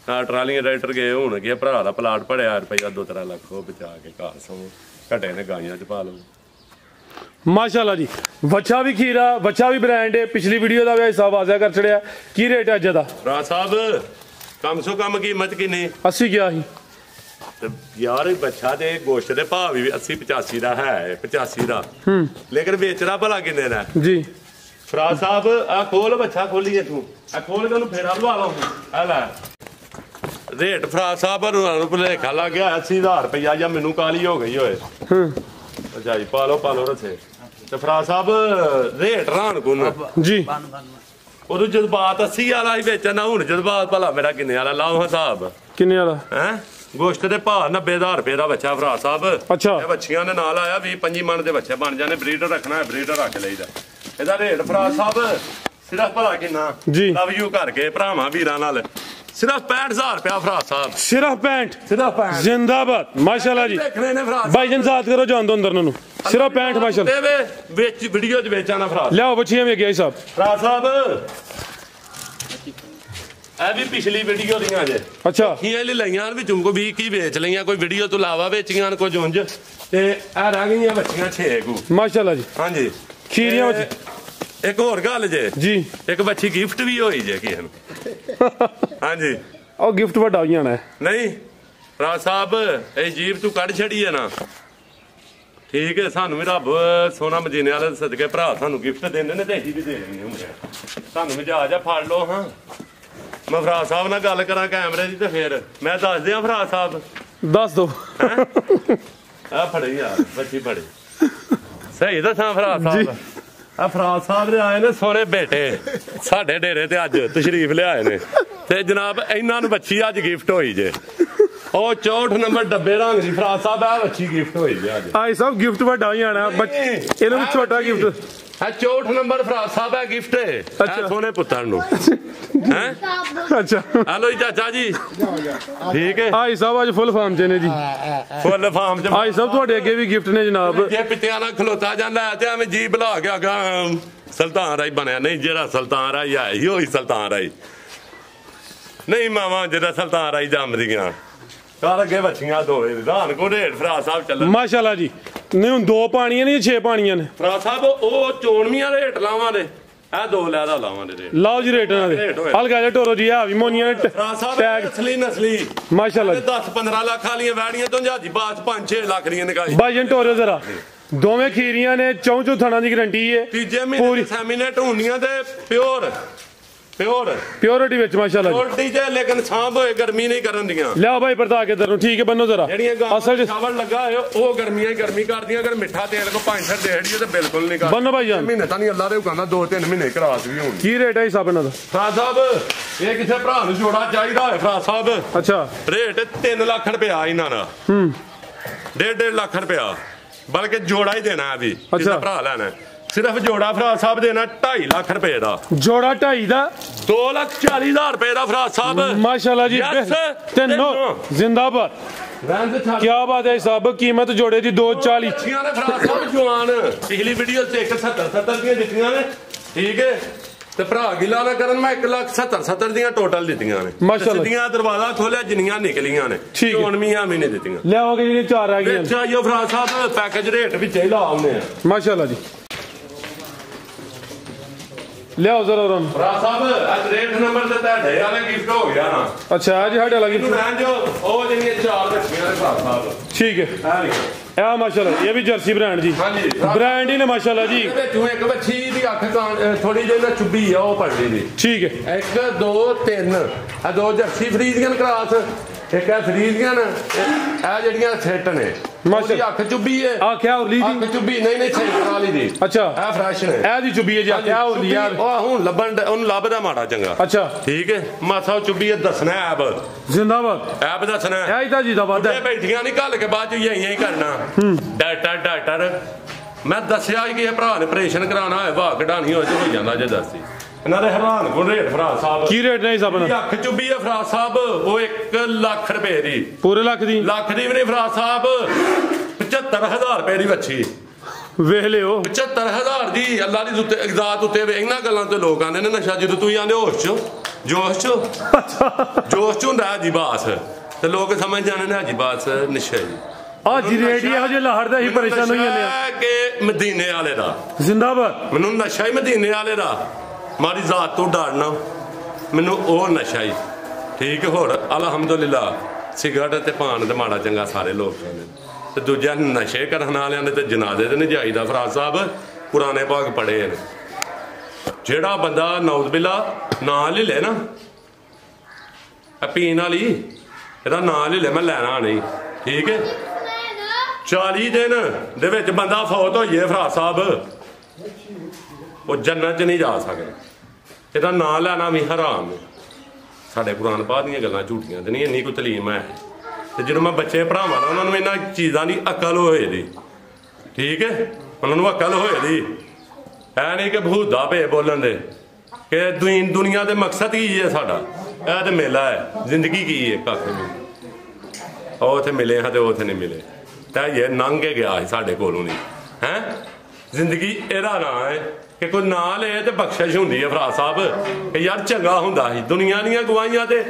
Speaker 1: ਨਾਲ ਟਰਾਲੀਆਂ ਰਾਈਟਰ ਗਏ ਹੋਣਗੇ, ਭਰਾ ਦਾ ਪਲਾਟ ਭੜਿਆ ਰੁਪਈਆ 2-3 ਲੱਖ ਉਹ ਬਚਾ ਕੇ ਘਰ ਸੌ ਘਟੇ ਨੇ ਗਾਈਆਂ ਚ ਪਾ ਲਓ।
Speaker 2: ਮਾਸ਼ਾਅੱਲਾ ਜੀ। ਬੱਚਾ ਵੀ ਖੀਰਾ, ਬੱਚਾ ਵੀ ਬ੍ਰਾਂਡ ਹੈ। ਪਿਛਲੀ ਵੀਡੀਓ ਦਾ ਵੀ ਹਿਸਾਬ ਵਾਜ਼ਿਆ ਕਰ ਛੜਿਆ। ਕੀ ਰੇਟ ਹੈ ਅੱਜ ਦਾ
Speaker 1: ਭਰਾ ਸਾਹਿਬ? ਕਮ ਸੋ ਕਮ ਕੀਮਤ ਕਿੰਨੀ?
Speaker 2: 80 ਗਿਆ ਸੀ
Speaker 1: ਤੇ ਯਾਰ ਬੱਚਾ ਦੇ ਗੋਸ਼ਤ ਦੇ ਭਾਅ ਵੀ 80-85 ਦਾ ਹੈ, 85 ਦਾ, ਲੇਕਿਨ ਵੇਚਦਾ ਭਲਾ ਕਿੰਨੇ ਦਾ
Speaker 2: ਜੀ?
Speaker 1: ਭਰਾ ਸਾਹਿਬ ਆ ਖੋਲ ਬੱਚਾ, ਖੋਲੀਏ ਤੂੰ ਆ ਖੋਲ ਕੇ ਉਹਨੂੰ ਫੇਰਾ ਲਵਾ ਲਾ। ਆ ਲੈ ਰੇਟ ਭਰਾ ਸਾਹਿਬ ਨੂੰ ਭੁਲੇਖਾ ਲੱਗ ਗਿਆ 80,000 ਰੁਪਇਆ, ਜਾਂ ਮੈਨੂੰ ਕਾਲੀ ਹੋ ਗਈ ਓਏ। ਅੱਛਾ ਜੀ, ਪਾ ਲਓ ਰਥੇ। ਤੇ ਭਰਾ ਸਾਹਿਬ ਰੇਟ ਰਾਣ ਕੋਨ
Speaker 2: ਜੀ,
Speaker 1: ਉਦੋਂ ਜਜ਼ਬਾਤ 80 ਵਾਲਾ ਹੀ ਵੇਚਣਾ, ਹੁਣ ਜਜ਼ਬਾਤ ਭਲਾ ਮੇਰਾ ਕਿੰਨੇ ਵਾਲਾ? ਲਾਓ ਹਿਸਾਬ
Speaker 2: ਕਿੰਨੇ ਵਾਲਾ
Speaker 1: ਹੈ? ਗੋਸ਼ਤ ਦੇ ਭਾਅ 90,000 ਰੁਪਏ ਦਾ ਬੱਚਾ ਭਰਾ ਸਾਹਿਬ।
Speaker 2: ਅੱਛਾ,
Speaker 1: ਇਹ ਬੱਚੀਆਂ ਦੇ ਨਾਲ ਆਇਆ 20-25 ਮਣ ਦੇ ਬੱਚੇ ਬਣ ਜਾਣੇ। ਬਰੀਡਰ ਰੱਖਣਾ ਹੈ, ਬਰੀਡਰ ਰੱਖ ਲਈਦਾ। ਇਹਦਾ ਰੇਟ ਭਰਾ ਸਾਹਿਬ ਸਿਰਫ ਭਲਾ ਕਿੰਨਾ
Speaker 2: ਜੀ?
Speaker 1: ਲਵ ਯੂ ਕਰਕੇ ਭਰਾਵਾਂ ਵੀਰਾਂ ਨਾਲ ਸਿਰਫ 65,000 ਰੁਪਇਆ ਭਰਾ ਸਾਹਿਬ।
Speaker 2: ਸਿਰਫ 65 ਜ਼ਿੰਦਾਬਾਦ। ਮਾਸ਼ਾਅੱਲਾ ਜੀ।
Speaker 1: ਦੇਖਣੇ ਨੇ ਭਰਾ
Speaker 2: ਭਾਈ ਜਨ ਸਾਥ ਕਰੋ ਜਾਨ ਦੋ ਅੰਦਰ ਨੂੰ। ਸਿਰਫ 65 ਮਾਸ਼ਾਅੱਲਾ।
Speaker 1: ਵਿੱਚ ਵੀਡੀਓ ਚ ਵੇਚਣਾ ਭਰਾ
Speaker 2: ਲਿਆਓ ਬੱਚੀਆਂ ਵੀ ਗਿਆ ਸਾਹਿਬ।
Speaker 1: ਭਰਾ ਸਾਹਿਬ ਇਹ ਵੀ ਪਿਛਲੀ ਵੀਡੀਓ ਦੀਆਂ ਜੇ।
Speaker 2: ਅੱਛਾ,
Speaker 1: ਇਹ ਲਈ ਲਈਆਂ ਵਿੱਚੋਂ ਕੋਈ 20 ਕੀ ਵੇਚ ਲਈਆਂ, ਕੋਈ ਵੀਡੀਓ ਤੋਂ ਇਲਾਵਾ ਵੇਚੀਆਂ ਕੋਈ ਜੁੰਝ, ਤੇ ਇਹ ਰਹਿ ਗਈਆਂ ਬੱਚੀਆਂ 6 ਕੁ।
Speaker 2: ਮਾਸ਼ਾਅੱਲਾ ਜੀ।
Speaker 1: ਹਾਂਜੀ,
Speaker 2: ਖੀਰੀਆਂ ਵਿੱਚ
Speaker 1: ਇੱਕ ਹੋਰ ਗੱਲ ਜੇ
Speaker 2: ਜੀ,
Speaker 1: ਇੱਕ ਬੱਚੀ ਗਿਫਟ ਵੀ ਹੋਈ ਜੇ ਕਿਸੇ ਨੂੰ। ਹਾਂਜੀ,
Speaker 2: ਉਹ ਗਿਫਟ ਵੱਡਾ ਹੋ ਜਾਣਾ
Speaker 1: ਨਹੀਂ ਭਰਾ ਸਾਹਿਬ, ਇਹ ਜੀਬ ਤੂੰ ਕੱਢ ਛੜੀ ਹੈ ਨਾ। ਠੀਕ ਹੈ, ਸਾਨੂੰ ਵੀ ਰੱਬ ਸੋਨਾ ਮਦੀਨੇ ਵਾਲੇ ਦੇ ਸਦਕੇ ਭਰਾ ਸਾਨੂੰ ਗਿਫਟ ਦਿੰਦੇ ਨੇ, ਤੇ ਅਸੀਂ ਵੀ ਦੇ ਲੈਂਦੇ ਹੁੰਦੇ ਆ। ਸਾਨੂੰ ਵੀ ਜਾ ਫੜ ਲਓ। ਹਾਂ, ਮੈਂ ਭਰਾ ਸਾਹਿਬ ਨਾਲ ਗੱਲ ਕਰਾਂ ਕੈਮਰੇ ਦੀ, ਤੇ ਫਿਰ ਮੈਂ ਦੱਸ ਦਿਆਂ ਭਰਾ ਸਾਹਿਬ।
Speaker 2: ਦੱਸ ਦੋ।
Speaker 1: ਆ ਫੜੇ ਯਾਰ ਬੱਚੀ ਫੜੇ, ਸਹੀ ਦੱਸਾਂ ਭਰਾ ਸਾਹਿਬ? ਆ ਭਰਾ ਸਾਹਿਬ ਦੇ ਆਏ ਨੇ ਸੋਹਣੇ ਬੇਟੇ ਸਾਡੇ ਡੇਰੇ ਤੇ ਅੱਜ ਤਸ਼ਰੀਫ ਲਿਆਏ ਨੇ, ਤੇ ਜਨਾਬ ਇਹਨਾਂ ਨੂੰ ਬੱਚੀ ਅੱਜ ਗਿਫਟ ਹੋਈ ਜੇ। ਉਹ 64 ਨੰਬਰ ਡੱਬੇ ਰੰਗ ਦੀ ਭਰਾ ਸਾਹਿਬ ਆ ਬੱਚੀ ਗਿਫਟ ਹੋਈ ਜੇ ਅੱਜ।
Speaker 2: ਆਈ ਸਭ ਗਿਫਟ ਵੱਡਾ ਹੋ ਜਾਣਾ, ਇਹਨੂੰ ਵੀ ਛੋਟਾ ਗਿਫਟ।
Speaker 1: ਆ 64 ਨੰਬਰ ਭਰਾ ਸਾਹਿਬ ਹੈ ਗਿਫਟ ਹੈ ਸੋਹਣੇ ਪੁੱਤਰ ਨੂੰ। ਹੈ
Speaker 2: ਅੱਛਾ,
Speaker 1: ਹਲੋ ਜੀ ਚਾਚਾ ਜੀ, ਠੀਕ ਹੈ।
Speaker 2: ਆਈ ਸਾਹਿਬ ਅੱਜ ਫੁੱਲ ਫਾਰਮ ਚ ਨੇ ਜੀ,
Speaker 1: ਫੁੱਲ ਫਾਰਮ ਚ।
Speaker 2: ਆਈ ਸਾਹਿਬ ਤੁਹਾਡੇ ਅੱਗੇ ਵੀ ਗਿਫਟ ਨੇ ਜਨਾਬ।
Speaker 1: ਜੇ ਪਿੱਤਿਆਂ ਨਾਲ ਖਲੋਤਾ ਜਾਂਦਾ ਤੇ ਐਵੇਂ ਜੀ ਬੁਲਾ ਕੇ ਆਗਾ ਸੁਲਤਾਨ ਰਾਈ ਬਣਿਆ। ਨਹੀਂ, ਜਿਹੜਾ ਸੁਲਤਾਨ ਰਾਈ ਆਇਆ ਸੀ ਉਹੀ ਸੁਲਤਾਨ ਰਾਈ ਨਹੀਂ, ਮਾਵਾਂ ਜਿਹੜਾ ਸੁਲਤਾਨ ਰਾਈ ਜੰਮਦੀਆਂ ਘਰ ਅੱਗੇ ਬੱਚੀਆਂ ਦੋਵੇਂ ਰਾਨ ਕੋ ਰੇਟ ਭਰਾ ਸਾਹਿਬ ਚੱਲ।
Speaker 2: ਮਾਸ਼ਾਅੱਲਾ ਜੀ। ਨਹੀਂ ਹੁਣ 2 ਪਾਣੀਆਂ ਨੇ, 6 ਪਾਣੀਆਂ ਨੇ
Speaker 1: ਭਰਾ ਸਾਹਿਬ। ਉਹ ਚੋਣਵੀਆਂ ਰੇਟ ਲਾਵਾਂ ਦੇ, ਇਹ 2 ਲੈਦਾ ਲਾਵਾਂ ਦੇ ਰੇਟ।
Speaker 2: ਲਾਓ ਜੀ ਰੇਟ ਇਹਨਾਂ ਦੇ। ਹਲਕਾ ਜਿਹਾ ਟੋਰੋ ਜੀ, ਆ ਵੀ ਮੋਨੀਆਂ ਨੇ
Speaker 1: ਭਰਾ ਸਾਹਿਬ ਅਸਲੀ ਨਸਲੀ
Speaker 2: ਮਾਸ਼ਾਅੱਲਾ।
Speaker 1: 10-15 ਲੱਖ ਵਾਲੀਆਂ ਵੈੜੀਆਂ ਤੋਂ ਜਾਜੀ ਬਾਤ 5-6 ਲੱਖ ਦੀਆਂ ਨਿਕਾਈ।
Speaker 2: ਭਾਈ ਜਨ ਟੋਰੋ ਜ਼ਰਾ, ਦੋਵੇਂ ਖੀਰੀਆਂ ਨੇ, ਚੌਂ ਥਣਾ ਦੀ ਗਰੰਟੀ ਹੈ।
Speaker 1: ਤੀਜੇ ਮਹੀਨੇ ਸੈਮੀਨੇਟ ਹੁੰਦੀਆਂ ਤੇ ਪਿਓਰ ਪਿਓਰ
Speaker 2: ਪਿਓਰਿਟੀ ਵਿੱਚ ਮਾਸ਼ਾਅੱਲਾ ਜੀ
Speaker 1: ਛੋਟੀ ਜੇ ਲੇਕਿਨ ਸਾਂਭ ਹੋਏ ਗਰਮੀ ਨਹੀਂ ਕਰਨ ਦੀਆਂ
Speaker 2: ਲਿਆਓ ਭਾਈ ਪਰਤਾ ਕੇ ਇਧਰ ਨੂੰ ਠੀਕ ਹੈ ਬੰਨੋ ਜ਼ਰਾ
Speaker 1: ਜਿਹੜੀਆਂ ਗਾਂ
Speaker 2: ਅਸਲ ਚ
Speaker 1: ਚਾਵਲ ਲੱਗਾ ਹੋਇਆ ਉਹ ਗਰਮੀਆਂ ਹੀ ਗਰਮੀ ਕਰਦੀਆਂ ਅਗਰ ਮਿੱਠਾ ਤੇਲ ਕੋ 5 ਦੇੜੀਏ ਤੇ ਬਿਲਕੁਲ ਨਹੀਂ
Speaker 2: ਬੰਨੋ ਭਾਈ ਜਾਨ
Speaker 1: ਮਹੀਨੇ ਤਾਂ ਨਹੀਂ ਅੱਲਾ ਦੇ ਹੁਕਮ ਨਾਲ 2-3 ਮਹੀਨੇ ਕਰਾਸ ਵੀ ਹੋਣੀ
Speaker 2: ਕੀ ਰੇਟ ਹੈ ਹਿਸਾਬ ਇਹਨਾਂ ਦਾ
Speaker 1: ਫਰਾ ਸਾਹਿਬ ਇਹ ਕਿਸੇ ਭਰਾ ਨੂੰ ਜੋੜਾ ਚਾਹੀਦਾ ਹੋਏ ਫਰਾ ਸਾਹਿਬ
Speaker 2: ਅੱਛਾ
Speaker 1: ਰੇਟ 3 ਲੱਖ ਰੁਪਇਆ ਇਹਨਾਂ ਦਾ 1.5 ਲੱਖ ਰੁਪਇਆ ਬਲਕਿ ਜੋੜਾ ਹੀ ਦੇਣਾ ਹੈ ਵੀ ਜਿਹਦਾ ਭਰਾ ਲੈਣਾ ਸਿਰਫ ਜੋੜਾ ਫਰਾ ਸਾਹਿਬ ਦੇਣਾ 2.5 ਲੱਖ ਰੁਪਏ ਦਾ
Speaker 2: ਜੋੜਾ 2.5 ਦਾ
Speaker 1: 2,40,000 ਰੁਪਏ ਦਾ ਫਰਾ ਸਾਹਿਬ
Speaker 2: ਮਾਸ਼ਾਅੱਲਾ ਜੀ ਤਿੰਨੋਂ ਜ਼ਿੰਦਾਬਾਦ ਕੀ ਬਾਤ ਹੈ ਸਾਹਿਬ ਕੀਮਤ ਜੋੜੇ ਦੀ 240
Speaker 1: ਅੱਛੀਆਂ ਨੇ ਫਰਾ ਸਾਹਿਬ ਜਵਾਨ ਪਿਛਲੀ ਵੀਡੀਓ 'ਚ 170 ਦੀਆਂ ਦਿੱਤੀਆਂ ਨੇ ਠੀਕ ਹੈ ਤੇ ਭਰਾ ਗਿਲਾ ਨਾ ਕਰਨ ਮੈਂ 1,70,70 ਦੀਆਂ ਟੋਟਲ ਦਿੱਤੀਆਂ ਨੇ
Speaker 2: ਮਾਸ਼ਾਅੱਲਾ
Speaker 1: ਸਿੱਧੀਆਂ ਦਰਵਾਜ਼ਾ ਖੋਲਿਆ ਜਿੰਨੀਆਂ ਨਿਕਲੀਆਂ ਨੇ ਚੋਣਵੀਆਂ ਵੀ ਨਹੀਂ ਦਿੱਤੀਆਂ
Speaker 2: ਲਿਆਓਗੇ ਜਿਹੜੀਆਂ 4 ਆ ਗਈਆਂ
Speaker 1: ਅੱਛਾ ਜੋ ਫਰਾ ਸਾਹਿਬ ਪੈਕੇਜ ਰੇਟ ਵਿੱਚ ਹੀ ਲਾ ਆਉਂਦੇ ਆ
Speaker 2: ਮਾਸ਼ਾਅੱਲਾ ਜੀ ਲਿਆਓ ਜ਼ਰਾ ਰਮ
Speaker 1: ਫਰਾ ਸਾਹਿਬ ਅੱਜ ਰੇਟ ਨੰਬਰ ਤੇ ਤੁਹਾਡੇ ਵਾਲੇ ਗਿਫਟ ਹੋ ਗਿਆ ਨਾ
Speaker 2: ਅੱਛਾ ਜੀ ਸਾਡੇ ਲੱਗੀ
Speaker 1: ਰਹਿਣ ਜੋ ਉਹ ਜਿਹੜੀਆਂ 4 ਰੱਖੀਆਂ ਨੇ ਫਰਾ ਸਾਹਿਬ
Speaker 2: ਠੀਕ ਹੈ ਇਹ ਮਾਸ਼ਾਅੱਲਾ ਇਹ ਵੀ ਜਰਸੀ ਬ੍ਰਾਂਡ ਜੀ
Speaker 1: ਹਾਂਜੀ
Speaker 2: ਬ੍ਰਾਂਡ ਹੀ ਨੇ ਮਾਸ਼ਾਅੱਲਾ ਜੀ
Speaker 1: ਇਹਦੇ ਵਿੱਚੋਂ ਇੱਕ ਵੱਛੀ ਦੀ ਅੱਖ ਥੋੜੀ ਜਿਹੀ ਨਾ ਚੁੱਭੀ ਆ ਉਹ ਪੜਦੀ ਦੀ
Speaker 2: ਠੀਕ ਹੈ
Speaker 1: 1 2 3 ਆ 2 ਜਰਸੀ ਫਰੀਜ਼ੀਅਨ ਕਰਾਸ ਇੱਕ ਹੈ ਫਰੀਜ਼ੀਅਨ ਇਹ ਜਿਹੜੀਆਂ ਸੈੱਟ ਨੇ ਮਾਸ਼ਾਅੱਲਾ ਅੱਖ ਚੁੱਭੀ ਹੈ
Speaker 2: ਆਖਿਆ ਉਰਲੀ ਦੀ
Speaker 1: ਅੱਖ ਚੁੱਭੀ ਨਹੀਂ ਸੈਂਟਰ ਵਾਲੀ ਦੀ
Speaker 2: ਅੱਛਾ
Speaker 1: ਇਹ ਫਰੈਸ਼ ਨੇ
Speaker 2: ਇਹ ਦੀ ਚੁੱਭੀ ਹੈ ਜੀ ਆਖਿਆ ਉਰਲੀ ਯਾਰ
Speaker 1: ਉਹ ਹੁਣ ਲੱਭਣ ਉਹਨੂੰ ਲੱਭਦਾ ਮਾੜਾ ਚੰਗਾ
Speaker 2: ਅੱਛਾ
Speaker 1: ਠੀਕ ਹੈ ਮਾਸਾ ਚੁੱਭੀ ਹੈ ਦੱਸਣਾ ਐਬ
Speaker 2: ਜ਼ਿੰਦਾਬਾਦ
Speaker 1: ਐਬ ਦੱਸਣਾ
Speaker 2: ਇਹ ਹੀ ਤਾਂ ਜੀ ਦਾ ਵਾਦਾ
Speaker 1: ਇਹ ਬੈਠੀਆਂ ਨਹੀਂ ਘੱਲ ਕੇ ਬਾਅਦ ਚ ਹੀ ਕਰਨਾ ਡਾਕਟਰ ਮੈਂ ਦੱਸਿਆ ਕਿ ਇਹ ਭਰਾ ਨੇ ਆਪਰੇਸ਼ਨ ਕਰਾਉਣਾ ਹੋਏ ਵਾਹ ਕਢਾਣੀ ਹੋ ਜਾਂਦਾ ਜੇ ਦੱਸੀ ਇਹਨਾਂ ਦੇ ਹੈਰਾਨ ਕੋ ਰੇਟ ਫਰਾ ਸਾਹਿਬ
Speaker 2: ਕੀ ਰੇਟ ਨਹੀਂ ਸਾਹਿਬ
Speaker 1: ਅੱਖ ਚੁੱਭੀ ਹੈ ਫਰਾ ਸਾਹਿਬ ਉਹ 1 ਲੱਖ ਰੁਪਏ ਦੀ
Speaker 2: ਪੂਰੇ ਲੱਖ ਦੀ
Speaker 1: ਵੀ ਨਹੀਂ ਫਰਾ ਸਾਹਿਬ 75,000 ਰੁਪਏ ਦੀ ਵੱਛੀ
Speaker 2: ਵੇਖ ਲਿਓ
Speaker 1: 75,000 ਦੀ ਅੱਲਾ ਦੀ ਉੱਤੇ ਇਗਜ਼ਾਤ ਉੱਤੇ ਇਹਨਾਂ ਗੱਲਾਂ ਤੇ ਲੋਕ ਆਂਦੇ ਨੇ ਨਸ਼ਾ ਜਦੋਂ ਤੁਸੀਂ ਆਂਦੇ ਹੋਸ਼ ਚ ਜੋਸ਼ ਚ ਹੁੰਦਾ ਜੀ ਬਾਸ ਤੇ ਲੋਕ ਸਮਝ ਜਾਣੇ ਨੇ ਹਾਜੀ ਬਾਸ ਨਸ਼ਾ ਜੀ
Speaker 2: ਆ ਜੀ ਰੇਟ ਇਹੋ ਜਿਹੇ ਲਹੜ ਦਾ ਹੀ ਪਰੇਸ਼ਾਨ ਹੋਈ ਜਾਂਦੇ ਆ
Speaker 1: ਕਿ ਮਦੀਨੇ ਵਾਲੇ ਦਾ
Speaker 2: ਜ਼ਿੰਦਾਬਾਦ
Speaker 1: ਮੈਨੂੰ ਨਸ਼ਾ ਹੀ ਮਦੀਨੇ ਵਾਲੇ ਦਾ ਮਾਰੀ ਜ਼ਾਤ ਤੋਂ ਡਰਨਾ ਮੈਨੂੰ ਉਹ ਨਸ਼ਾ ਹੀ ਠੀਕ ਹੋਰ ਅਲਹਮਦੁਲਿਲਾ ਸਿਗਰਟ ਤੇ ਪਾਨ ਤੇ ਮਾੜਾ ਚੰਗਾ ਸਾਰੇ ਲੋਕ ਖਾਂਦੇ ਤੇ ਦੂਜਾ ਨਸ਼ੇ ਕਰਨ ਵਾਲਿਆਂ ਦੇ ਤੇ ਜਨਾਜ਼ੇ ਤੇ ਨਹੀਂ ਜਾਈਦਾ ਫਰਾਜ਼ ਸਾਹਿਬ ਪੁਰਾਣੇ ਭਾਗ ਪੜੇ ਨੇ ਜਿਹੜਾ ਬੰਦਾ ਨੌਜ਼ ਬਿਲਾ ਨਾਂ ਲੈ ਲੈ ਨਾ ਪੀਣ ਵਾਲੀ ਇਹਦਾ ਨਾਂ ਲੈ ਲੈ ਮੈਂ ਲੈਣਾ ਨਹੀਂ ਠੀਕ ਹੈ 40 ਦਿਨ ਦੇ ਵਿੱਚ ਬੰਦਾ ਫੌਤ ਹੋਈਏ ਫਰਾਜ਼ ਸਾਹਿਬ ਉਹ ਜੰਨਤ 'ਚ ਨਹੀਂ ਜਾ ਸਕਦਾ ਇਹਦਾ ਨਾਂ ਲੈਣਾ ਵੀ ਹਰਾਮ ਹੈ ਸਾਡੇ ਕੁਰਾਨ ਪਾਕ ਦੀਆਂ ਗੱਲਾਂ ਝੂਠੀਆਂ ਤੇ ਨਹੀਂ ਇੰਨੀ ਕੋਈ ਤਲੀਮ ਹੈ ਤੇ ਜਦੋਂ ਮੈਂ ਬੱਚੇ ਪੜਾਵਾਂ ਨਾ ਉਹਨਾਂ ਨੂੰ ਇਹਨਾਂ ਚੀਜ਼ਾਂ ਦੀ ਅਕਲ ਹੋਏ ਦੀ ਠੀਕ ਹੈ ਉਹਨਾਂ ਨੂੰ ਅਕਲ ਹੋਏ ਦੀ ਐ ਨਹੀਂ ਕਿ ਬਹੂਦਾ ਭੇ ਬੋਲਣ ਦੇ ਕਿ ਦੁਨੀਆ ਦੇ ਮਕਸਦ ਕੀ ਹੈ ਸਾਡਾ ਇਹ ਤੇ ਮੇਲਾ ਹੈ ਜ਼ਿੰਦਗੀ ਕੀ ਹੈ ਕੱਖ ਨਹੀਂ ਉਹ ਉੱਥੇ ਮਿਲੇ ਹਾਂ ਤੇ ਉਹ ਉੱਥੇ ਨਹੀਂ ਮਿਲੇ ਤਾਂ ਇਹ ਲੰਘ ਕੇ ਗਿਆ ਸੀ ਸਾਡੇ ਕੋਲੋਂ ਨਹੀਂ ਹੈ ਜ਼ਿੰਦਗੀ ਇਹਦਾ ਨਾਂ ਹੈ ਕਿ ਕੋਈ ਨਾਂ ਲਏ ਤੇ ਬਖਸ਼ਿਸ਼ ਹੁੰਦੀ ਹੈ ਫਰਾਜ਼ ਸਾਹਿਬ ਕਿ ਯਾਰ ਚੰਗਾ ਹੁੰਦਾ ਸੀ ਦੁਨੀਆ ਦੀਆਂ ਗਵਾਹੀਆਂ ਤੇ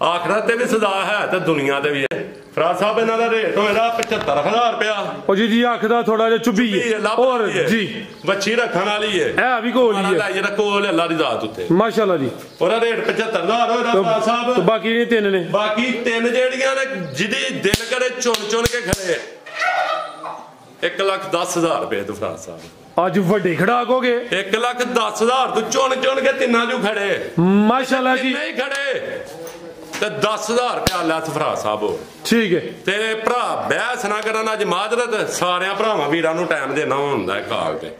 Speaker 1: ਆਖਰਤ ਤੇ ਵੀ ਸਜ਼ਾ ਹੈ ਤੇ ਦੁਨੀਆ ਤੇ ਵੀ ਹੈ ਫਰਾਜ਼ ਸਾਹਿਬ ਇਹਨਾਂ ਦਾ ਰੇਟ ਹੋਏਗਾ 75,000 ਰੁਪਇਆ
Speaker 2: ਉਹ ਜੀ ਅੱਖ ਦਾ ਥੋੜਾ ਜਿਹਾ ਚੁੱਭੀ ਹੈ ਔਰ ਜੀ
Speaker 1: ਵੱਛੀ ਰੱਖਣ ਵਾਲੀ ਹੈ
Speaker 2: ਇਹ ਵੀ ਕੋਲ ਹੀ ਹੈ
Speaker 1: ਜਿਹੜਾ ਕੋਲ ਅੱਲਾ ਦੀ ਜ਼ਾਤ ਉੱਤੇ ਮਾਸ਼ਾਅੱਲਾ ਜੀ ਉਹਦਾ ਰੇਟ 75,000 ਹੋਏਗਾ ਫਰਾਜ਼ ਸਾਹਿਬ
Speaker 2: ਤੇ ਬਾਕੀ ਇਹ ਤਿੰਨ ਨੇ
Speaker 1: ਬਾਕੀ ਤਿੰਨ ਜਿਹੜੀਆਂ ਨੇ ਜਿਹਦੀ ਦਿਲ ਕਰੇ ਚੁਣ ਕੇ ਖੜੇ 1,10,000 ਰੁਪਏ ਤੋਂ ਫਰਾਜ਼ ਸਾਹਿਬ
Speaker 2: ਅੱਜ ਵੱਡੇ ਖੜਾਕ ਹੋ ਗਏ
Speaker 1: 1,10,000 ਤੋਂ ਚੁਣ ਕੇ ਤਿੰਨਾਂ ਨੂੰ ਖੜੇ
Speaker 2: ਮਾਸ਼ਾਅੱਲਾ ਜੀ
Speaker 1: ਨਹੀਂ ਖੜੇ ਤੇ 10,000 ਰੁਪਇਆ ਲੈਸ ਫਰਾਜ਼ ਸਾਹਿਬ
Speaker 2: ਠੀਕ ਹੈ
Speaker 1: ਤੇ ਭਰਾ ਬਹਿਸ ਨਾ ਕਰਨ ਅੱਜ ਮਾਜਰਤ ਸਾਰਿਆਂ ਭਰਾਵਾਂ ਵੀਰਾਂ ਨੂੰ ਟਾਈਮ ਦੇਣਾ ਹੁੰਦਾ ਹੈ ਕਾਲ ਤੇ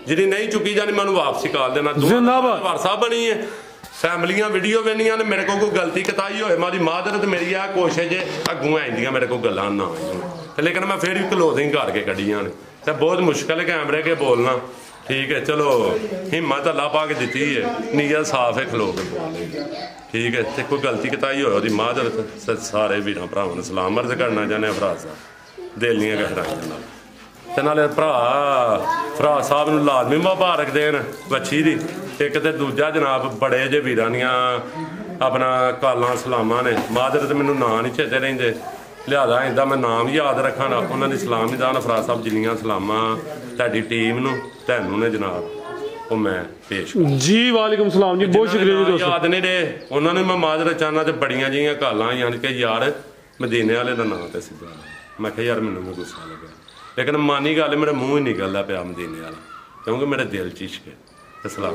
Speaker 1: ਜਿਹਦੀ ਨਹੀਂ ਚੁੱਕੀ ਜਾਣੀ ਮੈਨੂੰ ਵਾਪਸੀ ਕਾਲ ਦੇਣਾ
Speaker 2: ਜ਼ਿੰਦਾਬਾਦ
Speaker 1: ਵਰਸਾ ਬਣੀ ਹੈ ਫੈਮਲੀਆਂ ਵੀਡੀਓ ਵੇਖਣੀਆਂ ਨੇ ਮੇਰੇ ਕੋਲ ਕੋਈ ਗਲਤੀ ਕਤਾਈ ਹੋਏ ਮਾਰੀ ਮਾਜਰਤ ਮੇਰੀ ਆ ਕੋਸ਼ਿਸ਼ ਜੇ ਅੱਗੋਂ ਆਉਂਦੀਆਂ ਮੇਰੇ ਕੋਲ ਗੱਲਾਂ ਨਾ ਤੇ ਲੇਕਿਨ ਮੈਂ ਫਿਰ ਵੀ ਕਲੋਜ਼ਿੰਗ ਕਰਕੇ ਕੱਢੀਆਂ ਨੇ ਤੇ ਬਹੁਤ ਮੁਸ਼ਕਲ ਹੈ ਕੈਮਰੇ ਕੇ ਬੋਲਣਾ ਠੀਕ ਹੈ ਚਲੋ ਹਿੰਮਤ ਅੱਲਾ ਪਾ ਕੇ ਦਿੱਤੀ ਹੈ ਨੀਅਤ ਸਾਫ਼ ਹੈ ਖਲੋ ਕੇ ਬੋਲਣੇ ਠੀਕ ਹੈ ਤੇ ਕੋਈ ਗਲਤੀ ਕਤਾਈ ਹੋਏ ਉਹਦੀ ਮਾਜਰਤ ਸਾਰੇ ਵੀਰਾਂ ਭਰਾਵਾਂ ਨੂੰ ਸਲਾਮ ਅਰਜ਼ ਕਰਨਾ ਚਾਹੁੰਦੇ ਆ ਫਰਾਜ਼ ਸਾਹਿਬ ਦਿਲ ਦੀਆਂ ਗਹਿਰਾਈਆਂ ਨਾਲ ਤੇ ਨਾਲੇ ਫਰਾਜ਼ ਸਾਹਿਬ ਨੂੰ ਲਾਜ਼ਮੀ ਮੁਬਾਰਕ ਦੇਣ ਵੱਛੀ ਦੀ ਇੱਕ ਤੇ ਦੂਜਾ ਜਨਾਬ ਬੜੇ ਜੇ ਵੀਰਾਂ ਦੀਆਂ ਆਪਣਾ ਕਾਲਾਂ ਸਲਾਮਾਂ ਨੇ ਮਾਜਰਤ ਮੈਨੂੰ ਨਾਂ ਨਹੀਂ ਚੇਤੇ ਰਹਿੰਦੇ ਲਿਆਦਾ ਇੰਦਾ ਮੈਂ ਨਾਮ ਯਾਦ ਰੱਖਾਂ ਨਾ ਉਹਨਾਂ ਦੀ ਸਲਾਮ ਹੀ ਦਾਨ ਫਰਾਜ਼ ਸਾਹਿਬ ਜਿੰਨੀਆਂ ਸਲਾਮਾਂ ਤੁਹਾਡੀ ਟੀਮ ਨੂੰ ਤੁਹਾਨੂੰ ਨੇ ਜਨਾਬ ਉਹ ਮੈਂ ਪੇਸ਼
Speaker 2: ਜੀ ਵਾਲੇਕੁਮ ਸਲਾਮ ਜੀ ਬਹੁਤ ਸ਼ੁਕਰੀਆ ਜੀ ਦੋਸਤੋ
Speaker 1: ਯਾਦ ਨੇ ਦੇ ਉਹਨਾਂ ਨੇ ਮੈਂ ਮਾਜਰਤ ਚਾਹਨਾ ਤੇ ਬੜੀਆਂ ਜਿਹੀਆਂ ਕਾਲਾਂ ਯਾਨੀ ਕਿ ਯਾਰ ਮਦੀਨੇ ਵਾਲੇ ਦਾ ਨਾਂ ਤੇ ਸਿੱਧਾ ਮੈਂ ਕਿਹਾ ਯਾਰ ਮੈਨੂੰ ਗੁੱਸਾ ਲੱਗਿਆ ਲੇਕਿਨ ਮਾਨੀ ਗੱਲ ਮੇਰੇ ਮੂੰਹ ਹੀ ਨਿਕਲਦਾ ਪਿਆ ਮਦੀਨੇ ਵਾਲਾ ਕਿਉਂਕਿ ਮੇਰੇ ਦਿਲ 'ਚ ਇਸ਼ਕ ਹੈ ਤੇ ਸਲਾਮ।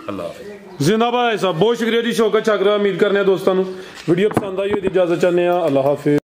Speaker 1: ਅੱਲਾਹ ਹਾਫਿਜ਼।
Speaker 2: ਜ਼ਿੰਦਾਬਾਦ ਸਾਹਿਬ, ਬਹੁਤ ਸ਼ੁਕਰੀਆ ਜੀ। ਸ਼ੌਕਤ ਛਾਗਰਾ, ਉਮੀਦ ਕਰਨੇ ਆ ਦੋਸਤਾਂ ਨੂੰ ਵੀਡੀਓ ਪਸੰਦ ਆਈ ਹੋਈ ਦੀ ਇਜਾਜ਼ਤ ਚਾਹੁੰਦੇ ਆ। ਅੱਲਾਹ ਹਾਫਿਜ਼।